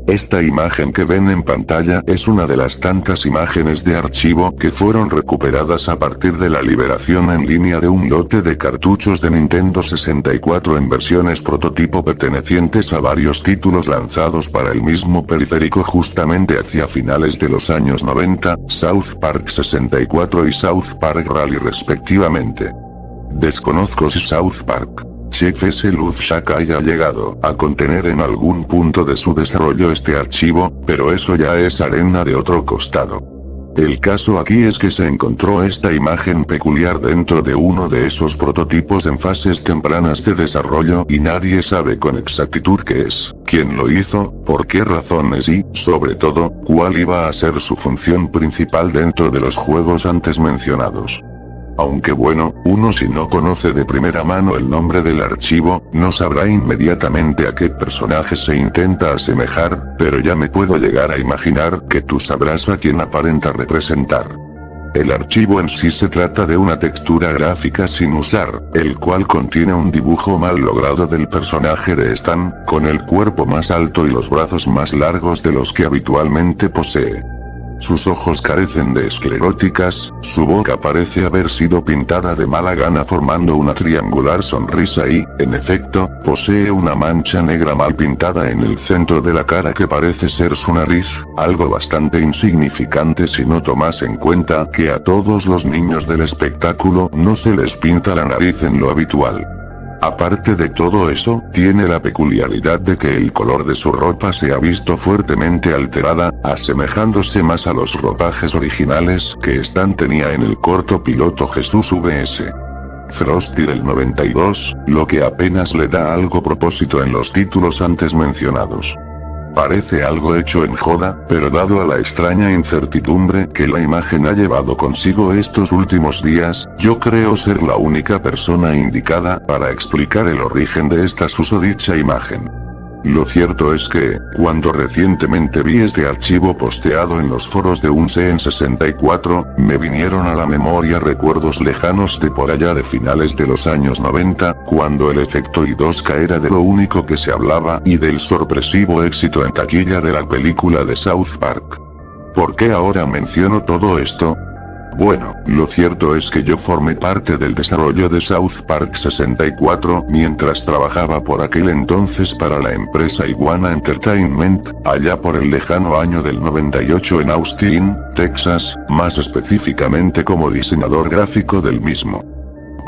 Esta imagen que ven en pantalla es una de las tantas imágenes de archivo que fueron recuperadas a partir de la liberación en línea de un lote de cartuchos de Nintendo 64 en versiones prototipo pertenecientes a varios títulos lanzados para el mismo periférico justamente hacia finales de los años 90, South Park 64 y South Park Rally respectivamente. Desconozco si South Park Chef S. Luz Shack haya llegado a contener en algún punto de su desarrollo este archivo, pero eso ya es arena de otro costado. El caso aquí es que se encontró esta imagen peculiar dentro de uno de esos prototipos en fases tempranas de desarrollo y nadie sabe con exactitud qué es, quién lo hizo, por qué razones y, sobre todo, cuál iba a ser su función principal dentro de los juegos antes mencionados. Aunque bueno, uno si no conoce de primera mano el nombre del archivo, no sabrá inmediatamente a qué personaje se intenta asemejar, pero ya me puedo llegar a imaginar que tú sabrás a quién aparenta representar. El archivo en sí se trata de una textura gráfica sin usar, el cual contiene un dibujo mal logrado del personaje de Stan, con el cuerpo más alto y los brazos más largos de los que habitualmente posee. Sus ojos carecen de escleróticas, su boca parece haber sido pintada de mala gana formando una triangular sonrisa y, en efecto, posee una mancha negra mal pintada en el centro de la cara que parece ser su nariz, algo bastante insignificante si no tomas en cuenta que a todos los niños del espectáculo no se les pinta la nariz en lo habitual. Aparte de todo eso, tiene la peculiaridad de que el color de su ropa se ha visto fuertemente alterada, asemejándose más a los ropajes originales que Stan tenía en el corto piloto Jesús vs. Frosty del 92, lo que apenas le da algo propósito en los títulos antes mencionados. Parece algo hecho en joda, pero dado a la extraña incertidumbre que la imagen ha llevado consigo estos últimos días, yo creo ser la única persona indicada para explicar el origen de esta susodicha imagen. Lo cierto es que, cuando recientemente vi este archivo posteado en los foros de un CN64, me vinieron a la memoria recuerdos lejanos de por allá de finales de los años 90, cuando el efecto I2K era de lo único que se hablaba y del sorpresivo éxito en taquilla de la película de South Park. ¿Por qué ahora menciono todo esto? Bueno, lo cierto es que yo formé parte del desarrollo de South Park 64 mientras trabajaba por aquel entonces para la empresa Iguana Entertainment, allá por el lejano año del 98 en Austin, Texas, más específicamente como diseñador gráfico del mismo.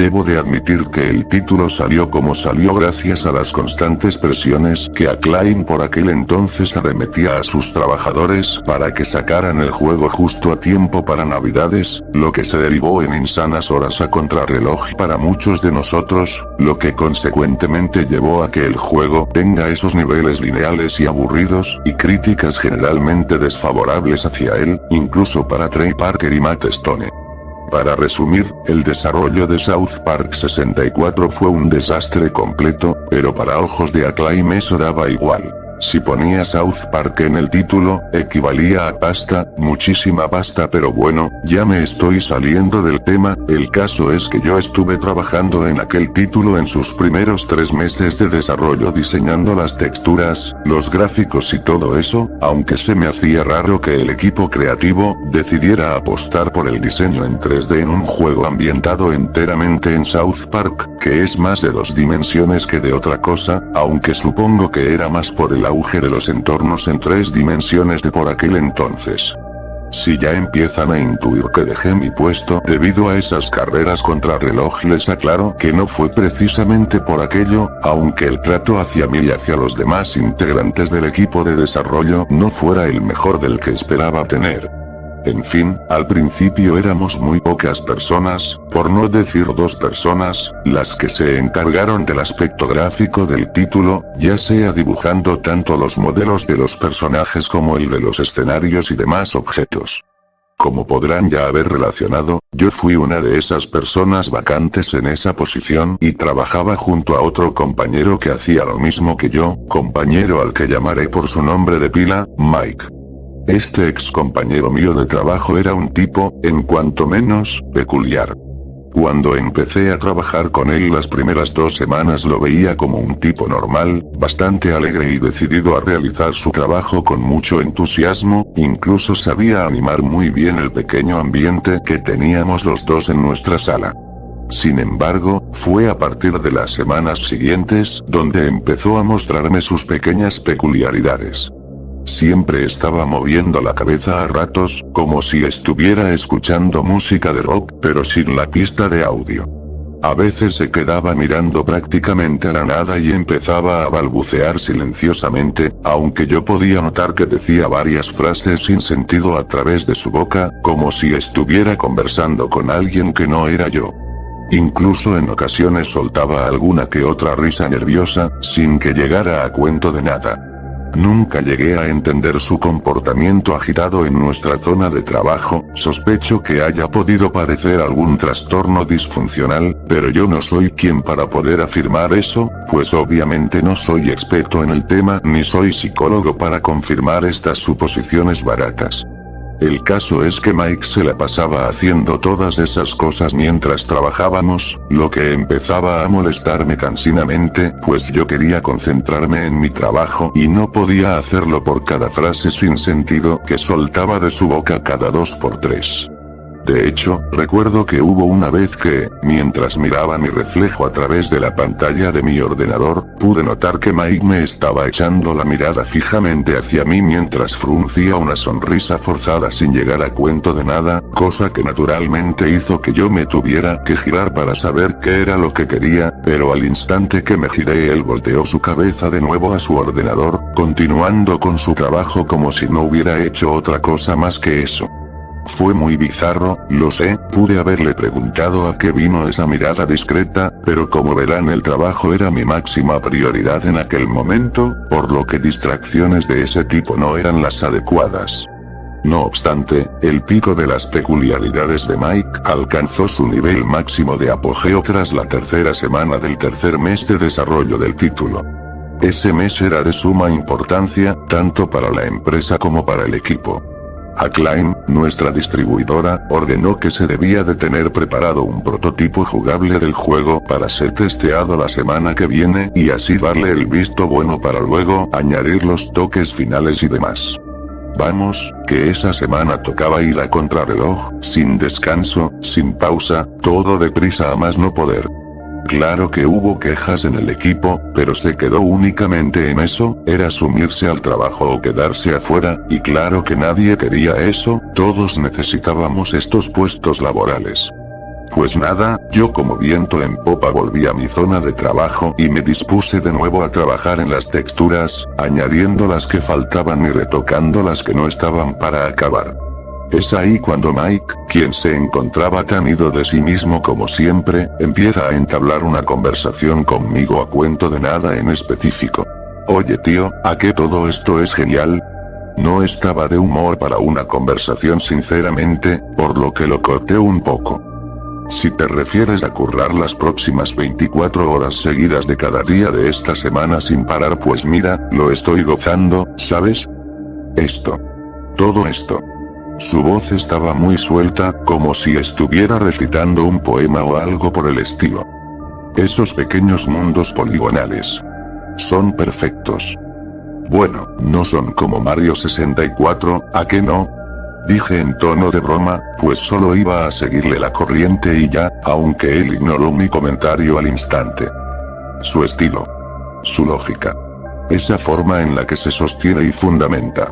Debo de admitir que el título salió como salió gracias a las constantes presiones que Acclaim por aquel entonces arremetía a sus trabajadores para que sacaran el juego justo a tiempo para Navidades, lo que se derivó en insanas horas a contrarreloj para muchos de nosotros, lo que consecuentemente llevó a que el juego tenga esos niveles lineales y aburridos, y críticas generalmente desfavorables hacia él, incluso para Trey Parker y Matt Stone. Para resumir, el desarrollo de South Park 64 fue un desastre completo, pero para ojos de Acclaim eso daba igual. Si ponía South Park en el título, equivalía a pasta, muchísima pasta, pero bueno, ya me estoy saliendo del tema. El caso es que yo estuve trabajando en aquel título en sus primeros 3 meses de desarrollo diseñando las texturas, los gráficos y todo eso, aunque se me hacía raro que el equipo creativo decidiera apostar por el diseño en 3D en un juego ambientado enteramente en South Park, que es más de 2 dimensiones que de otra cosa, aunque supongo que era más por el auge de los entornos en 3 dimensiones de por aquel entonces. Si ya empiezan a intuir que dejé mi puesto debido a esas carreras contrarreloj, les aclaro que no fue precisamente por aquello, aunque el trato hacia mí y hacia los demás integrantes del equipo de desarrollo no fuera el mejor del que esperaba tener. En fin, al principio éramos muy pocas personas, por no decir 2 personas, las que se encargaron del aspecto gráfico del título, ya sea dibujando tanto los modelos de los personajes como el de los escenarios y demás objetos. Como podrán ya haber relacionado, yo fui una de esas personas vacantes en esa posición y trabajaba junto a otro compañero que hacía lo mismo que yo, compañero al que llamaré por su nombre de pila, Mike. Este ex compañero mío de trabajo era un tipo, en cuanto menos, peculiar. Cuando empecé a trabajar con él las primeras 2 semanas lo veía como un tipo normal, bastante alegre y decidido a realizar su trabajo con mucho entusiasmo, incluso sabía animar muy bien el pequeño ambiente que teníamos los dos en nuestra sala. Sin embargo, fue a partir de las semanas siguientes donde empezó a mostrarme sus pequeñas peculiaridades. Siempre estaba moviendo la cabeza a ratos, como si estuviera escuchando música de rock, pero sin la pista de audio. A veces se quedaba mirando prácticamente a la nada y empezaba a balbucear silenciosamente, aunque yo podía notar que decía varias frases sin sentido a través de su boca, como si estuviera conversando con alguien que no era yo. Incluso en ocasiones soltaba alguna que otra risa nerviosa, sin que llegara a cuento de nada. Nunca llegué a entender su comportamiento agitado en nuestra zona de trabajo, sospecho que haya podido parecer algún trastorno disfuncional, pero yo no soy quien para poder afirmar eso, pues obviamente no soy experto en el tema ni soy psicólogo para confirmar estas suposiciones baratas. El caso es que Mike se la pasaba haciendo todas esas cosas mientras trabajábamos, lo que empezaba a molestarme cansinamente, pues yo quería concentrarme en mi trabajo y no podía hacerlo por cada frase sin sentido que soltaba de su boca cada 2 por 3. De hecho, recuerdo que hubo una vez que, mientras miraba mi reflejo a través de la pantalla de mi ordenador, pude notar que Mike me estaba echando la mirada fijamente hacia mí mientras fruncía una sonrisa forzada sin llegar a cuento de nada, cosa que naturalmente hizo que yo me tuviera que girar para saber qué era lo que quería, pero al instante que me giré él volteó su cabeza de nuevo a su ordenador, continuando con su trabajo como si no hubiera hecho otra cosa más que eso. Fue muy bizarro, lo sé, pude haberle preguntado a qué vino esa mirada discreta, pero como verán el trabajo era mi máxima prioridad en aquel momento, por lo que distracciones de ese tipo no eran las adecuadas. No obstante, el pico de las peculiaridades de Mike alcanzó su nivel máximo de apogeo tras la 3ª semana del 3er mes de desarrollo del título. Ese mes era de suma importancia, tanto para la empresa como para el equipo. Acclaim, nuestra distribuidora, ordenó que se debía de tener preparado un prototipo jugable del juego para ser testeado la semana que viene y así darle el visto bueno para luego añadir los toques finales y demás. Vamos, que esa semana tocaba ir a contrarreloj, sin descanso, sin pausa, todo deprisa a más no poder. Claro que hubo quejas en el equipo, pero se quedó únicamente en eso, era sumirse al trabajo o quedarse afuera, y claro que nadie quería eso, todos necesitábamos estos puestos laborales. Pues nada, yo como viento en popa volví a mi zona de trabajo y me dispuse de nuevo a trabajar en las texturas, añadiendo las que faltaban y retocando las que no estaban para acabar. Es ahí cuando Mike, quien se encontraba tan ido de sí mismo como siempre, empieza a entablar una conversación conmigo a cuento de nada en específico. Oye tío, ¿a qué todo esto es genial? No estaba de humor para una conversación sinceramente, por lo que lo corté un poco. Si te refieres a currar las próximas 24 horas seguidas de cada día de esta semana sin parar, pues mira, lo estoy gozando, ¿sabes? Todo esto. Su voz estaba muy suelta, como si estuviera recitando un poema o algo por el estilo. Esos pequeños mundos poligonales. Son perfectos. Bueno, no son como Mario 64, ¿a qué no? Dije en tono de broma, pues solo iba a seguirle la corriente y ya, aunque él ignoró mi comentario al instante. Su estilo. Su lógica. Esa forma en la que se sostiene y fundamenta.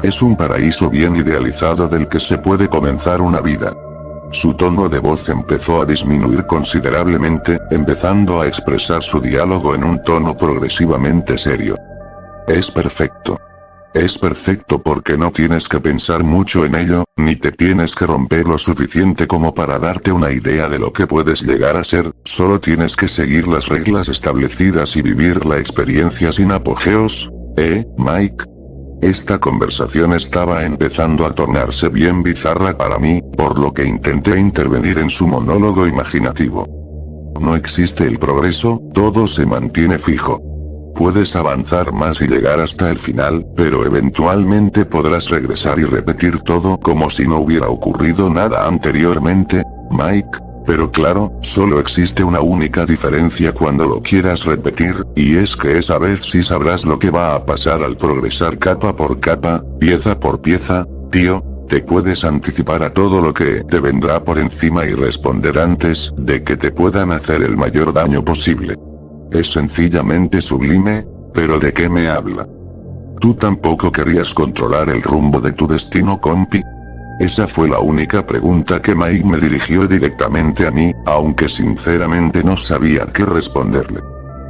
Es un paraíso bien idealizado del que se puede comenzar una vida. Su tono de voz empezó a disminuir considerablemente, empezando a expresar su diálogo en un tono progresivamente serio. Es perfecto. Es perfecto porque no tienes que pensar mucho en ello, ni te tienes que romper lo suficiente como para darte una idea de lo que puedes llegar a ser, solo tienes que seguir las reglas establecidas y vivir la experiencia sin apogeos, Mike? Esta conversación estaba empezando a tornarse bien bizarra para mí, por lo que intenté intervenir en su monólogo imaginativo. No existe el progreso, todo se mantiene fijo. Puedes avanzar más y llegar hasta el final, pero eventualmente podrás regresar y repetir todo como si no hubiera ocurrido nada anteriormente, Mike. Pero claro, solo existe una única diferencia cuando lo quieras repetir, y es que esa vez sí sabrás lo que va a pasar al progresar capa por capa, pieza por pieza, tío. Te puedes anticipar a todo lo que te vendrá por encima y responder antes de que te puedan hacer el mayor daño posible. Es sencillamente sublime, pero ¿de qué me habla? ¿Tú tampoco querías controlar el rumbo de tu destino, compi? Esa fue la única pregunta que Mike me dirigió directamente a mí, aunque sinceramente no sabía qué responderle.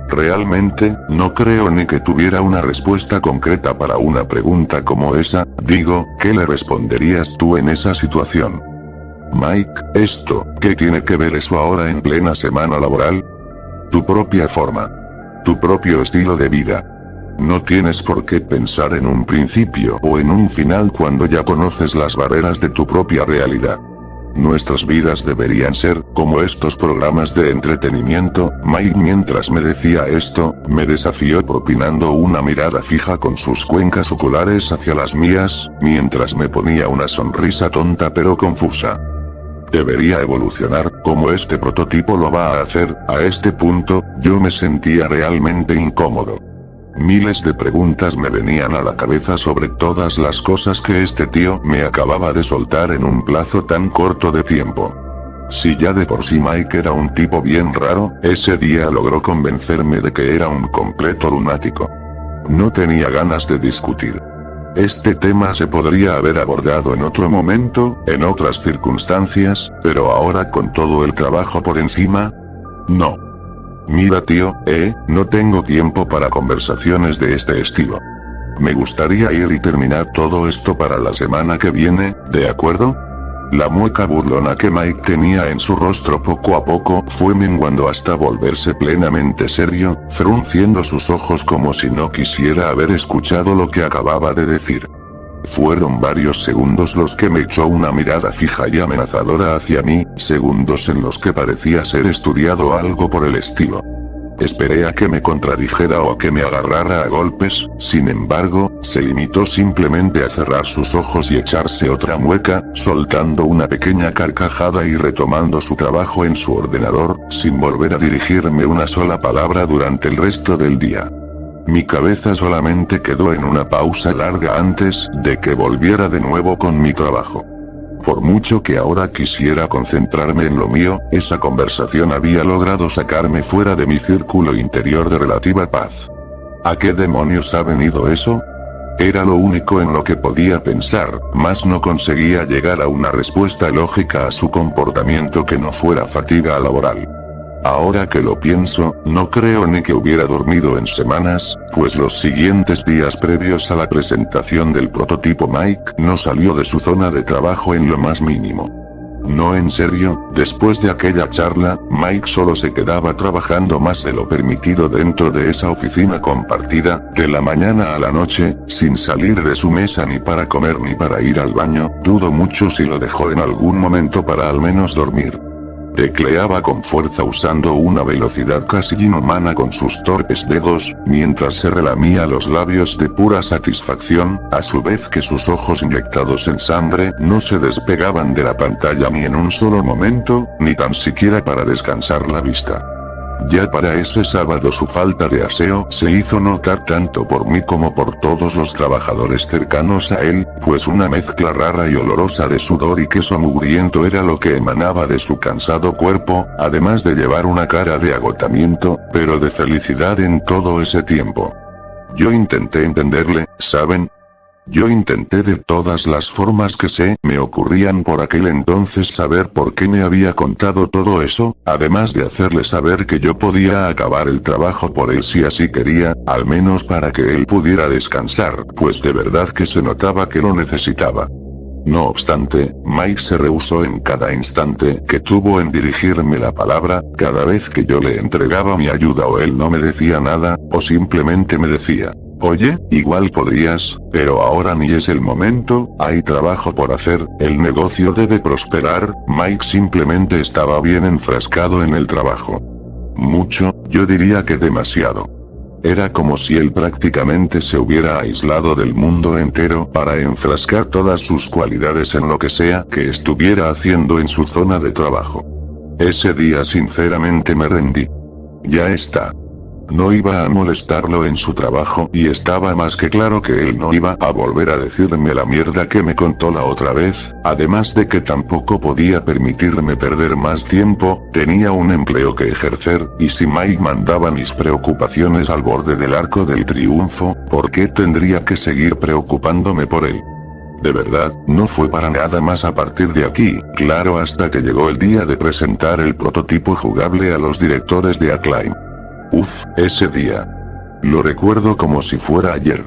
Realmente, no creo ni que tuviera una respuesta concreta para una pregunta como esa. Digo, ¿qué le responderías tú en esa situación? Mike, ¿qué tiene que ver eso ahora en plena semana laboral? Tu propia forma. Tu propio estilo de vida. No tienes por qué pensar en un principio o en un final cuando ya conoces las barreras de tu propia realidad. Nuestras vidas deberían ser como estos programas de entretenimiento. Mike, mientras me decía esto, me desafió propinando una mirada fija con sus cuencas oculares hacia las mías, mientras me ponía una sonrisa tonta pero confusa. Debería evolucionar, como este prototipo lo va a hacer. A este punto, yo me sentía realmente incómodo. Miles de preguntas me venían a la cabeza sobre todas las cosas que este tío me acababa de soltar en un plazo tan corto de tiempo. Si ya de por sí Mike era un tipo bien raro, ese día logró convencerme de que era un completo lunático. No tenía ganas de discutir. Este tema se podría haber abordado en otro momento, en otras circunstancias, pero ahora con todo el trabajo por encima, no. Mira tío, no tengo tiempo para conversaciones de este estilo. Me gustaría ir y terminar todo esto para la semana que viene, ¿de acuerdo? La mueca burlona que Mike tenía en su rostro poco a poco fue menguando hasta volverse plenamente serio, frunciendo sus ojos como si no quisiera haber escuchado lo que acababa de decir. Fueron varios segundos los que me echó una mirada fija y amenazadora hacia mí, segundos en los que parecía ser estudiado algo por el estilo. Esperé a que me contradijera o a que me agarrara a golpes, sin embargo, se limitó simplemente a cerrar sus ojos y echarse otra mueca, soltando una pequeña carcajada y retomando su trabajo en su ordenador, sin volver a dirigirme una sola palabra durante el resto del día. Mi cabeza solamente quedó en una pausa larga antes de que volviera de nuevo con mi trabajo. Por mucho que ahora quisiera concentrarme en lo mío, esa conversación había logrado sacarme fuera de mi círculo interior de relativa paz. ¿A qué demonios ha venido eso? Era lo único en lo que podía pensar, mas no conseguía llegar a una respuesta lógica a su comportamiento que no fuera fatiga laboral. Ahora que lo pienso, no creo ni que hubiera dormido en semanas, pues los siguientes días previos a la presentación del prototipo Mike no salió de su zona de trabajo en lo más mínimo. No, en serio, después de aquella charla, Mike solo se quedaba trabajando más de lo permitido dentro de esa oficina compartida, de la mañana a la noche, sin salir de su mesa ni para comer ni para ir al baño. Dudo mucho si lo dejó en algún momento para al menos dormir. Tecleaba con fuerza usando una velocidad casi inhumana con sus torpes dedos, mientras se relamía los labios de pura satisfacción, a su vez que sus ojos inyectados en sangre no se despegaban de la pantalla ni en un solo momento, ni tan siquiera para descansar la vista. Ya para ese sábado su falta de aseo se hizo notar tanto por mí como por todos los trabajadores cercanos a él, pues una mezcla rara y olorosa de sudor y queso mugriento era lo que emanaba de su cansado cuerpo, además de llevar una cara de agotamiento, pero de felicidad en todo ese tiempo. Yo intenté entenderle, ¿saben? Yo intenté de todas las formas que se me ocurrían por aquel entonces saber por qué me había contado todo eso, además de hacerle saber que yo podía acabar el trabajo por él si así quería, al menos para que él pudiera descansar, pues de verdad que se notaba que lo necesitaba. No obstante, Mike se rehusó en cada instante que tuvo en dirigirme la palabra, cada vez que yo le entregaba mi ayuda o él no me decía nada, o simplemente me decía: oye, igual podrías, pero ahora ni es el momento, hay trabajo por hacer, el negocio debe prosperar. Mike simplemente estaba bien enfrascado en el trabajo. Mucho, yo diría que demasiado. Era como si él prácticamente se hubiera aislado del mundo entero para enfrascar todas sus cualidades en lo que sea que estuviera haciendo en su zona de trabajo. Ese día sinceramente me rendí. Ya está. No iba a molestarlo en su trabajo y estaba más que claro que él no iba a volver a decirme la mierda que me contó la otra vez, además de que tampoco podía permitirme perder más tiempo, tenía un empleo que ejercer, y si Mike mandaba mis preocupaciones al borde del arco del triunfo, ¿por qué tendría que seguir preocupándome por él? De verdad, no fue para nada más a partir de aquí, claro, hasta que llegó el día de presentar el prototipo jugable a los directores de Acclaim. Uf, ese día. Lo recuerdo como si fuera ayer.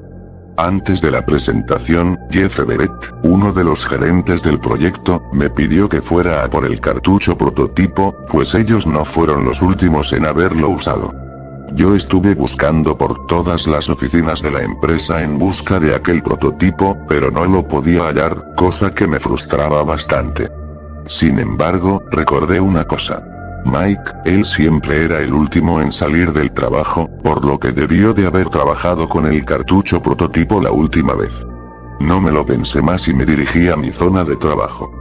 Antes de la presentación, Jeff Everett, uno de los gerentes del proyecto, me pidió que fuera a por el cartucho prototipo, pues ellos no fueron los últimos en haberlo usado. Yo estuve buscando por todas las oficinas de la empresa en busca de aquel prototipo, pero no lo podía hallar, cosa que me frustraba bastante. Sin embargo, recordé una cosa. Mike, él siempre era el último en salir del trabajo, por lo que debió de haber trabajado con el cartucho prototipo la última vez. No me lo pensé más y me dirigí a mi zona de trabajo.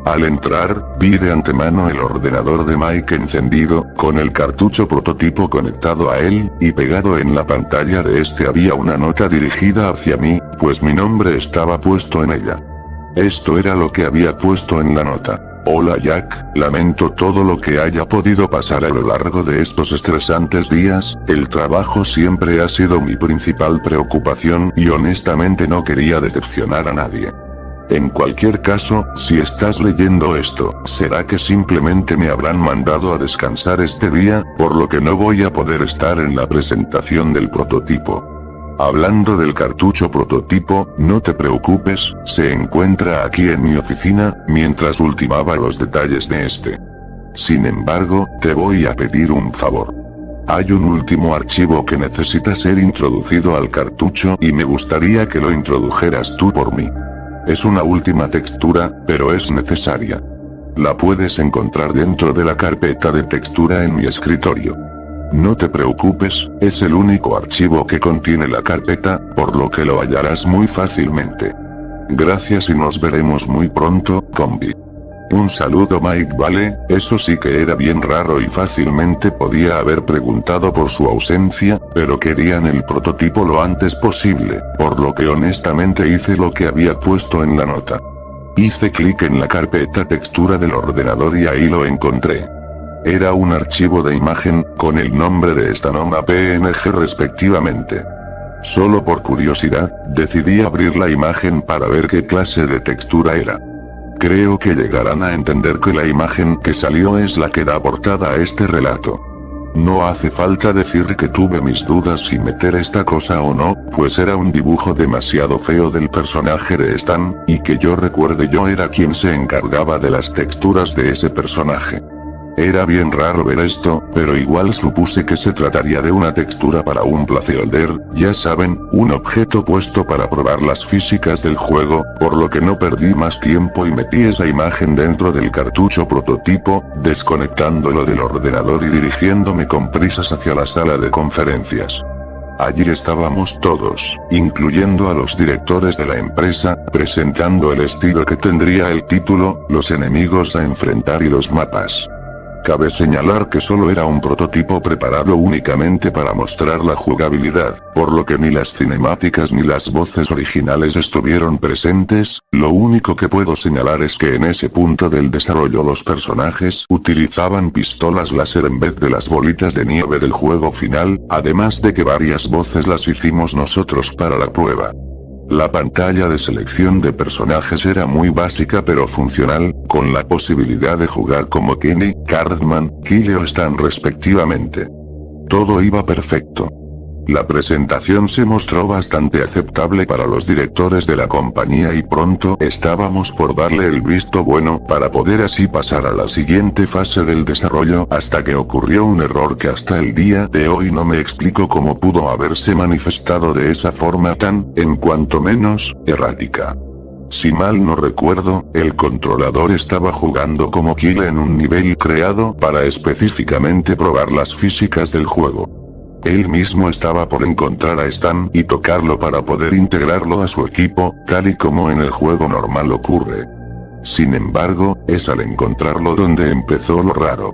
Al entrar, vi de antemano el ordenador de Mike encendido, con el cartucho prototipo conectado a él, y pegado en la pantalla de este había una nota dirigida hacia mí, pues mi nombre estaba puesto en ella. Esto era lo que había puesto en la nota. Hola Jack, lamento todo lo que haya podido pasar a lo largo de estos estresantes días, el trabajo siempre ha sido mi principal preocupación y honestamente no quería decepcionar a nadie. En cualquier caso, si estás leyendo esto, será que simplemente me habrán mandado a descansar este día, por lo que no voy a poder estar en la presentación del prototipo. Hablando del cartucho prototipo, no te preocupes, se encuentra aquí en mi oficina, mientras ultimaba los detalles de este. Sin embargo, te voy a pedir un favor. Hay un último archivo que necesita ser introducido al cartucho y me gustaría que lo introdujeras tú por mí. Es una última textura, pero es necesaria. La puedes encontrar dentro de la carpeta de textura en mi escritorio. No te preocupes, es el único archivo que contiene la carpeta, por lo que lo hallarás muy fácilmente. Gracias y nos veremos muy pronto, combi. Un saludo Mike. Vale, eso sí que era bien raro y fácilmente podía haber preguntado por su ausencia, pero querían el prototipo lo antes posible, por lo que honestamente hice lo que había puesto en la nota. Hice clic en la carpeta textura del ordenador y ahí lo encontré. Era un archivo de imagen, con el nombre de esta noma PNG respectivamente. Solo por curiosidad, decidí abrir la imagen para ver qué clase de textura era. Creo que llegarán a entender que la imagen que salió es la que da portada a este relato. No hace falta decir que tuve mis dudas si meter esta cosa o no, pues era un dibujo demasiado feo del personaje de Stan, y que yo recuerde yo era quien se encargaba de las texturas de ese personaje. Era bien raro ver esto, pero igual supuse que se trataría de una textura para un placeholder, ya saben, un objeto puesto para probar las físicas del juego, por lo que no perdí más tiempo y metí esa imagen dentro del cartucho prototipo, desconectándolo del ordenador y dirigiéndome con prisas hacia la sala de conferencias. Allí estábamos todos, incluyendo a los directores de la empresa, presentando el estilo que tendría el título, los enemigos a enfrentar y los mapas. Cabe señalar que solo era un prototipo preparado únicamente para mostrar la jugabilidad, por lo que ni las cinemáticas ni las voces originales estuvieron presentes. Lo único que puedo señalar es que en ese punto del desarrollo los personajes utilizaban pistolas láser en vez de las bolitas de nieve del juego final, además de que varias voces las hicimos nosotros para la prueba. La pantalla de selección de personajes era muy básica pero funcional, con la posibilidad de jugar como Kenny, Cartman, Kyle o Stan respectivamente. Todo iba perfecto. La presentación se mostró bastante aceptable para los directores de la compañía y pronto estábamos por darle el visto bueno para poder así pasar a la siguiente fase del desarrollo hasta que ocurrió un error que hasta el día de hoy no me explico cómo pudo haberse manifestado de esa forma tan, en cuanto menos, errática. Si mal no recuerdo, el controlador estaba jugando como Kyle en un nivel creado para específicamente probar las físicas del juego. Él mismo estaba por encontrar a Stan y tocarlo para poder integrarlo a su equipo, tal y como en el juego normal ocurre. Sin embargo, es al encontrarlo donde empezó lo raro.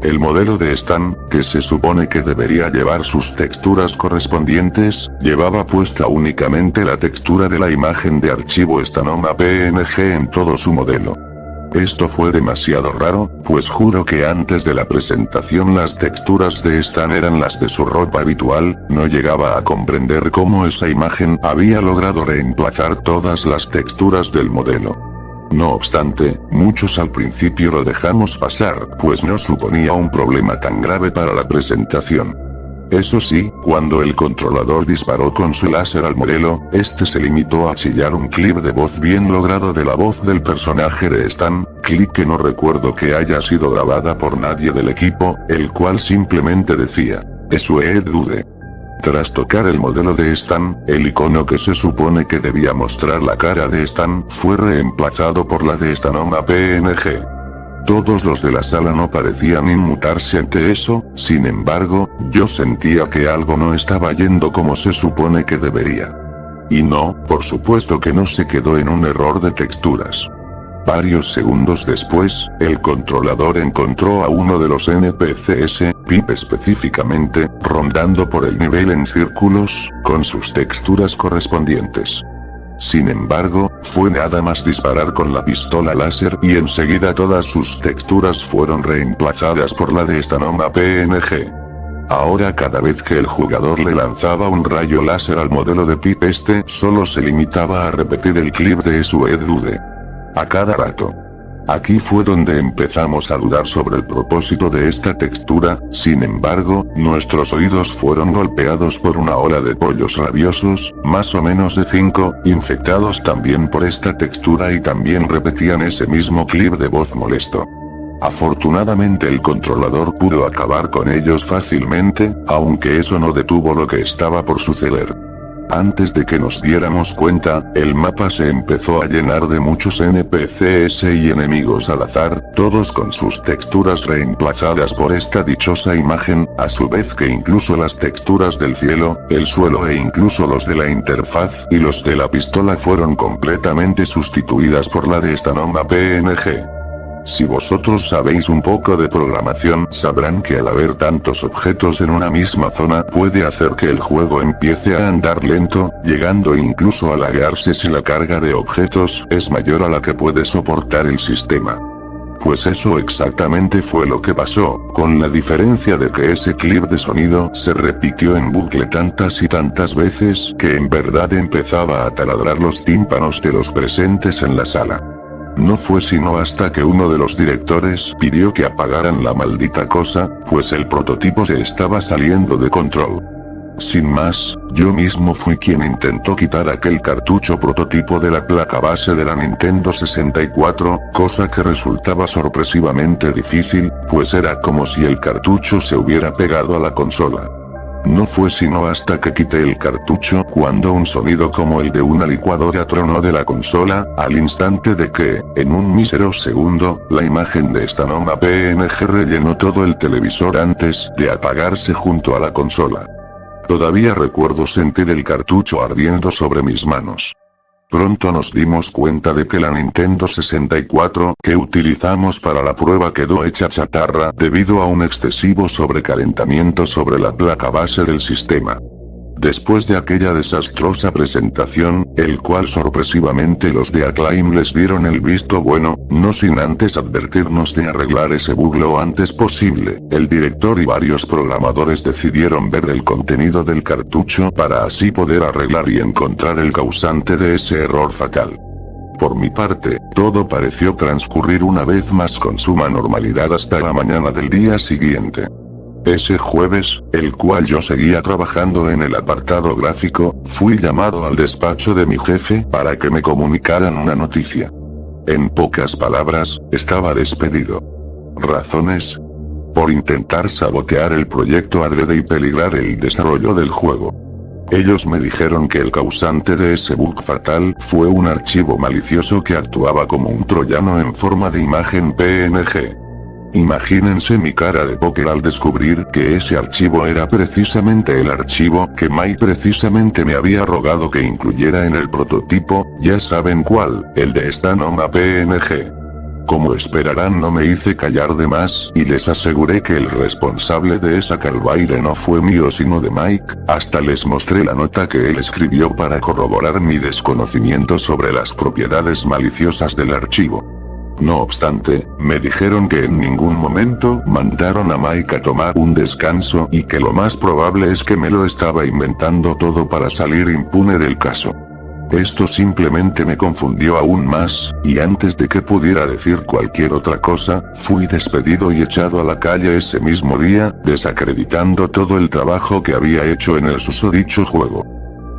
El modelo de Stan, que se supone que debería llevar sus texturas correspondientes, llevaba puesta únicamente la textura de la imagen de archivo Stanoma PNG en todo su modelo. Esto fue demasiado raro, pues juro que antes de la presentación las texturas de Stan eran las de su ropa habitual, no llegaba a comprender cómo esa imagen había logrado reemplazar todas las texturas del modelo. No obstante, muchos al principio lo dejamos pasar, pues no suponía un problema tan grave para la presentación. Eso sí, cuando el controlador disparó con su láser al modelo, este se limitó a chillar un clip de voz bien logrado de la voz del personaje de Stan, clip que no recuerdo que haya sido grabada por nadie del equipo, el cual simplemente decía, "Eso es dude". Tras tocar el modelo de Stan, el icono que se supone que debía mostrar la cara de Stan fue reemplazado por la de Stanoma PNG. Todos los de la sala no parecían inmutarse ante eso, sin embargo, yo sentía que algo no estaba yendo como se supone que debería. Y no, por supuesto que no se quedó en un error de texturas. Varios segundos después, el controlador encontró a uno de los NPCs, Pip específicamente, rondando por el nivel en círculos, con sus texturas correspondientes. Sin embargo, fue nada más disparar con la pistola láser y enseguida todas sus texturas fueron reemplazadas por la de Stanoma PNG. Ahora cada vez que el jugador le lanzaba un rayo láser al modelo de Pip solo se limitaba a repetir el clip de su Dude. A cada rato. Aquí fue donde empezamos a dudar sobre el propósito de esta textura, sin embargo, nuestros oídos fueron golpeados por una ola de pollos rabiosos, más o menos de 5, infectados también por esta textura y también repetían ese mismo clip de voz molesto. Afortunadamente el controlador pudo acabar con ellos fácilmente, aunque eso no detuvo lo que estaba por suceder. Antes de que nos diéramos cuenta, el mapa se empezó a llenar de muchos NPCs y enemigos al azar, todos con sus texturas reemplazadas por esta dichosa imagen, a su vez que incluso las texturas del cielo, el suelo e incluso los de la interfaz y los de la pistola fueron completamente sustituidas por la de Stanoma PNG. Si vosotros sabéis un poco de programación, sabrán que al haber tantos objetos en una misma zona puede hacer que el juego empiece a andar lento, llegando incluso a laguearse si la carga de objetos es mayor a la que puede soportar el sistema. Pues eso exactamente fue lo que pasó, con la diferencia de que ese clip de sonido se repitió en bucle tantas y tantas veces que en verdad empezaba a taladrar los tímpanos de los presentes en la sala. No fue sino hasta que uno de los directores pidió que apagaran la maldita cosa, pues el prototipo se estaba saliendo de control. Sin más, yo mismo fui quien intentó quitar aquel cartucho prototipo de la placa base de la Nintendo 64, cosa que resultaba sorpresivamente difícil, pues era como si el cartucho se hubiera pegado a la consola. No fue sino hasta que quité el cartucho cuando un sonido como el de una licuadora tronó de la consola, al instante de que, en un mísero segundo, la imagen de esta Noma PNG rellenó todo el televisor antes de apagarse junto a la consola. Todavía recuerdo sentir el cartucho ardiendo sobre mis manos. Pronto nos dimos cuenta de que la Nintendo 64 que utilizamos para la prueba quedó hecha chatarra debido a un excesivo sobrecalentamiento sobre la placa base del sistema. Después de aquella desastrosa presentación, el cual sorpresivamente los de Acclaim les dieron el visto bueno, no sin antes advertirnos de arreglar ese bug lo antes posible, el director y varios programadores decidieron ver el contenido del cartucho para así poder arreglar y encontrar el causante de ese error fatal. Por mi parte, todo pareció transcurrir una vez más con suma normalidad hasta la mañana del día siguiente. Ese jueves, el cual yo seguía trabajando en el apartado gráfico, fui llamado al despacho de mi jefe para que me comunicaran una noticia. En pocas palabras, estaba despedido. ¿Razones? Por intentar sabotear el proyecto adrede y peligrar el desarrollo del juego. Ellos me dijeron que el causante de ese bug fatal fue un archivo malicioso que actuaba como un troyano en forma de imagen PNG. Imagínense mi cara de póker al descubrir que ese archivo era precisamente el archivo que Mike precisamente me había rogado que incluyera en el prototipo, ya saben cuál, el de esta Noma PNG. Como esperarán, no me hice callar de más y les aseguré que el responsable de esa calvaire no fue mío sino de Mike, hasta les mostré la nota que él escribió para corroborar mi desconocimiento sobre las propiedades maliciosas del archivo. No obstante, me dijeron que en ningún momento mandaron a Mike a tomar un descanso y que lo más probable es que me lo estaba inventando todo para salir impune del caso. Esto simplemente me confundió aún más, y antes de que pudiera decir cualquier otra cosa, fui despedido y echado a la calle ese mismo día, desacreditando todo el trabajo que había hecho en el susodicho juego.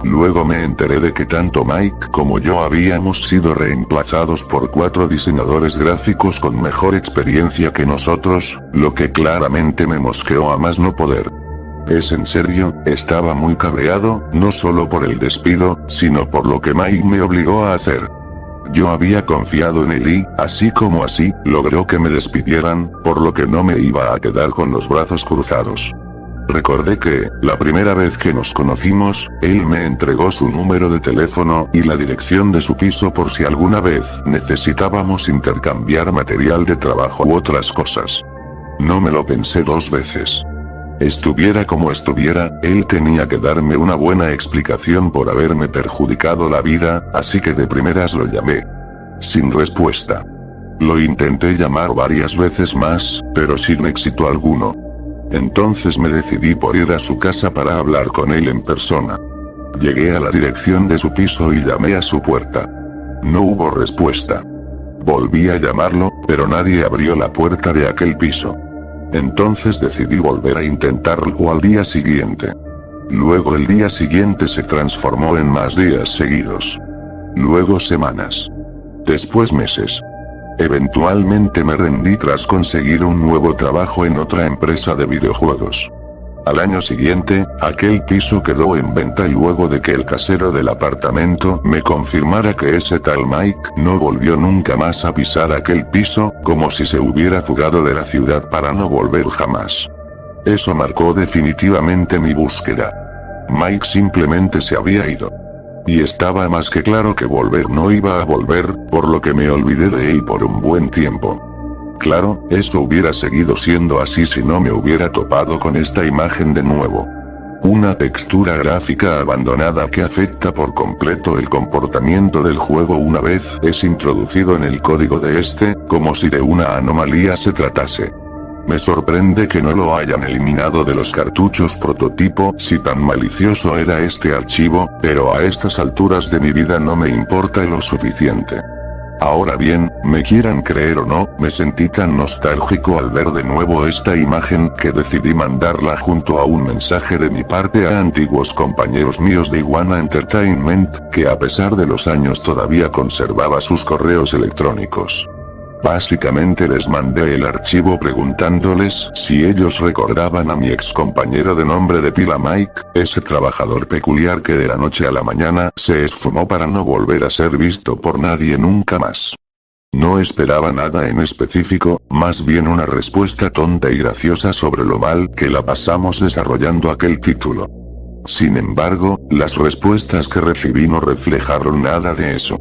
Luego me enteré de que tanto Mike como yo habíamos sido reemplazados por 4 diseñadores gráficos con mejor experiencia que nosotros, lo que claramente me mosqueó a más no poder. Es en serio, estaba muy cabreado, no solo por el despido, sino por lo que Mike me obligó a hacer. Yo había confiado en él y, así como así, logró que me despidieran, por lo que no me iba a quedar con los brazos cruzados. Recordé que, la primera vez que nos conocimos, él me entregó su número de teléfono y la dirección de su piso por si alguna vez necesitábamos intercambiar material de trabajo u otras cosas. No me lo pensé 2 veces. Estuviera como estuviera, él tenía que darme una buena explicación por haberme perjudicado la vida, así que de primeras lo llamé. Sin respuesta. Lo intenté llamar varias veces más, pero sin éxito alguno. Entonces me decidí por ir a su casa para hablar con él en persona. Llegué a la dirección de su piso y llamé a su puerta. No hubo respuesta. Volví a llamarlo, pero nadie abrió la puerta de aquel piso. Entonces decidí volver a intentarlo al día siguiente. Luego el día siguiente se transformó en más días seguidos. Luego semanas. Después meses. Eventualmente me rendí tras conseguir un nuevo trabajo en otra empresa de videojuegos. Al año siguiente, aquel piso quedó en venta y luego de que el casero del apartamento me confirmara que ese tal Mike no volvió nunca más a pisar aquel piso, como si se hubiera fugado de la ciudad para no volver jamás. Eso marcó definitivamente mi búsqueda. Mike simplemente se había ido. Y estaba más que claro que volver no iba a volver, por lo que me olvidé de él por un buen tiempo. Claro, eso hubiera seguido siendo así si no me hubiera topado con esta imagen de nuevo. Una textura gráfica abandonada que afecta por completo el comportamiento del juego una vez es introducido en el código de este, como si de una anomalía se tratase. Me sorprende que no lo hayan eliminado de los cartuchos prototipo si tan malicioso era este archivo, pero a estas alturas de mi vida no me importa lo suficiente. Ahora bien, me quieran creer o no, me sentí tan nostálgico al ver de nuevo esta imagen que decidí mandarla junto a un mensaje de mi parte a antiguos compañeros míos de Iguana Entertainment, que a pesar de los años todavía conservaba sus correos electrónicos. Básicamente les mandé el archivo preguntándoles si ellos recordaban a mi ex compañero de nombre de pila Mike, ese trabajador peculiar que de la noche a la mañana se esfumó para no volver a ser visto por nadie nunca más. No esperaba nada en específico, más bien una respuesta tonta y graciosa sobre lo mal que la pasamos desarrollando aquel título. Sin embargo, las respuestas que recibí no reflejaron nada de eso.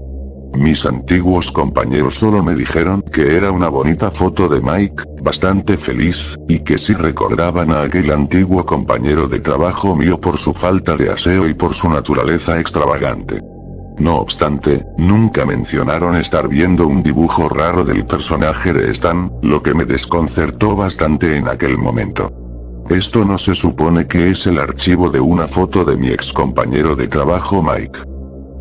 Mis antiguos compañeros solo me dijeron que era una bonita foto de Mike, bastante feliz, y que sí recordaban a aquel antiguo compañero de trabajo mío por su falta de aseo y por su naturaleza extravagante. No obstante, nunca mencionaron estar viendo un dibujo raro del personaje de Stan, lo que me desconcertó bastante en aquel momento. Esto no se supone que es el archivo de una foto de mi ex compañero de trabajo Mike.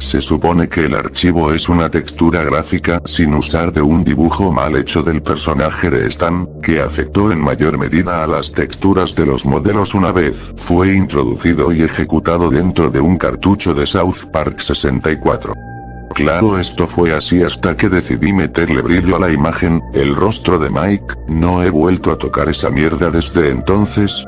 Se supone que el archivo es una textura gráfica sin usar de un dibujo mal hecho del personaje de Stan, que afectó en mayor medida a las texturas de los modelos una vez fue introducido y ejecutado dentro de un cartucho de South Park 64. Claro, esto fue así hasta que decidí meterle brillo a la imagen, el rostro de Mike. No he vuelto a tocar esa mierda desde entonces,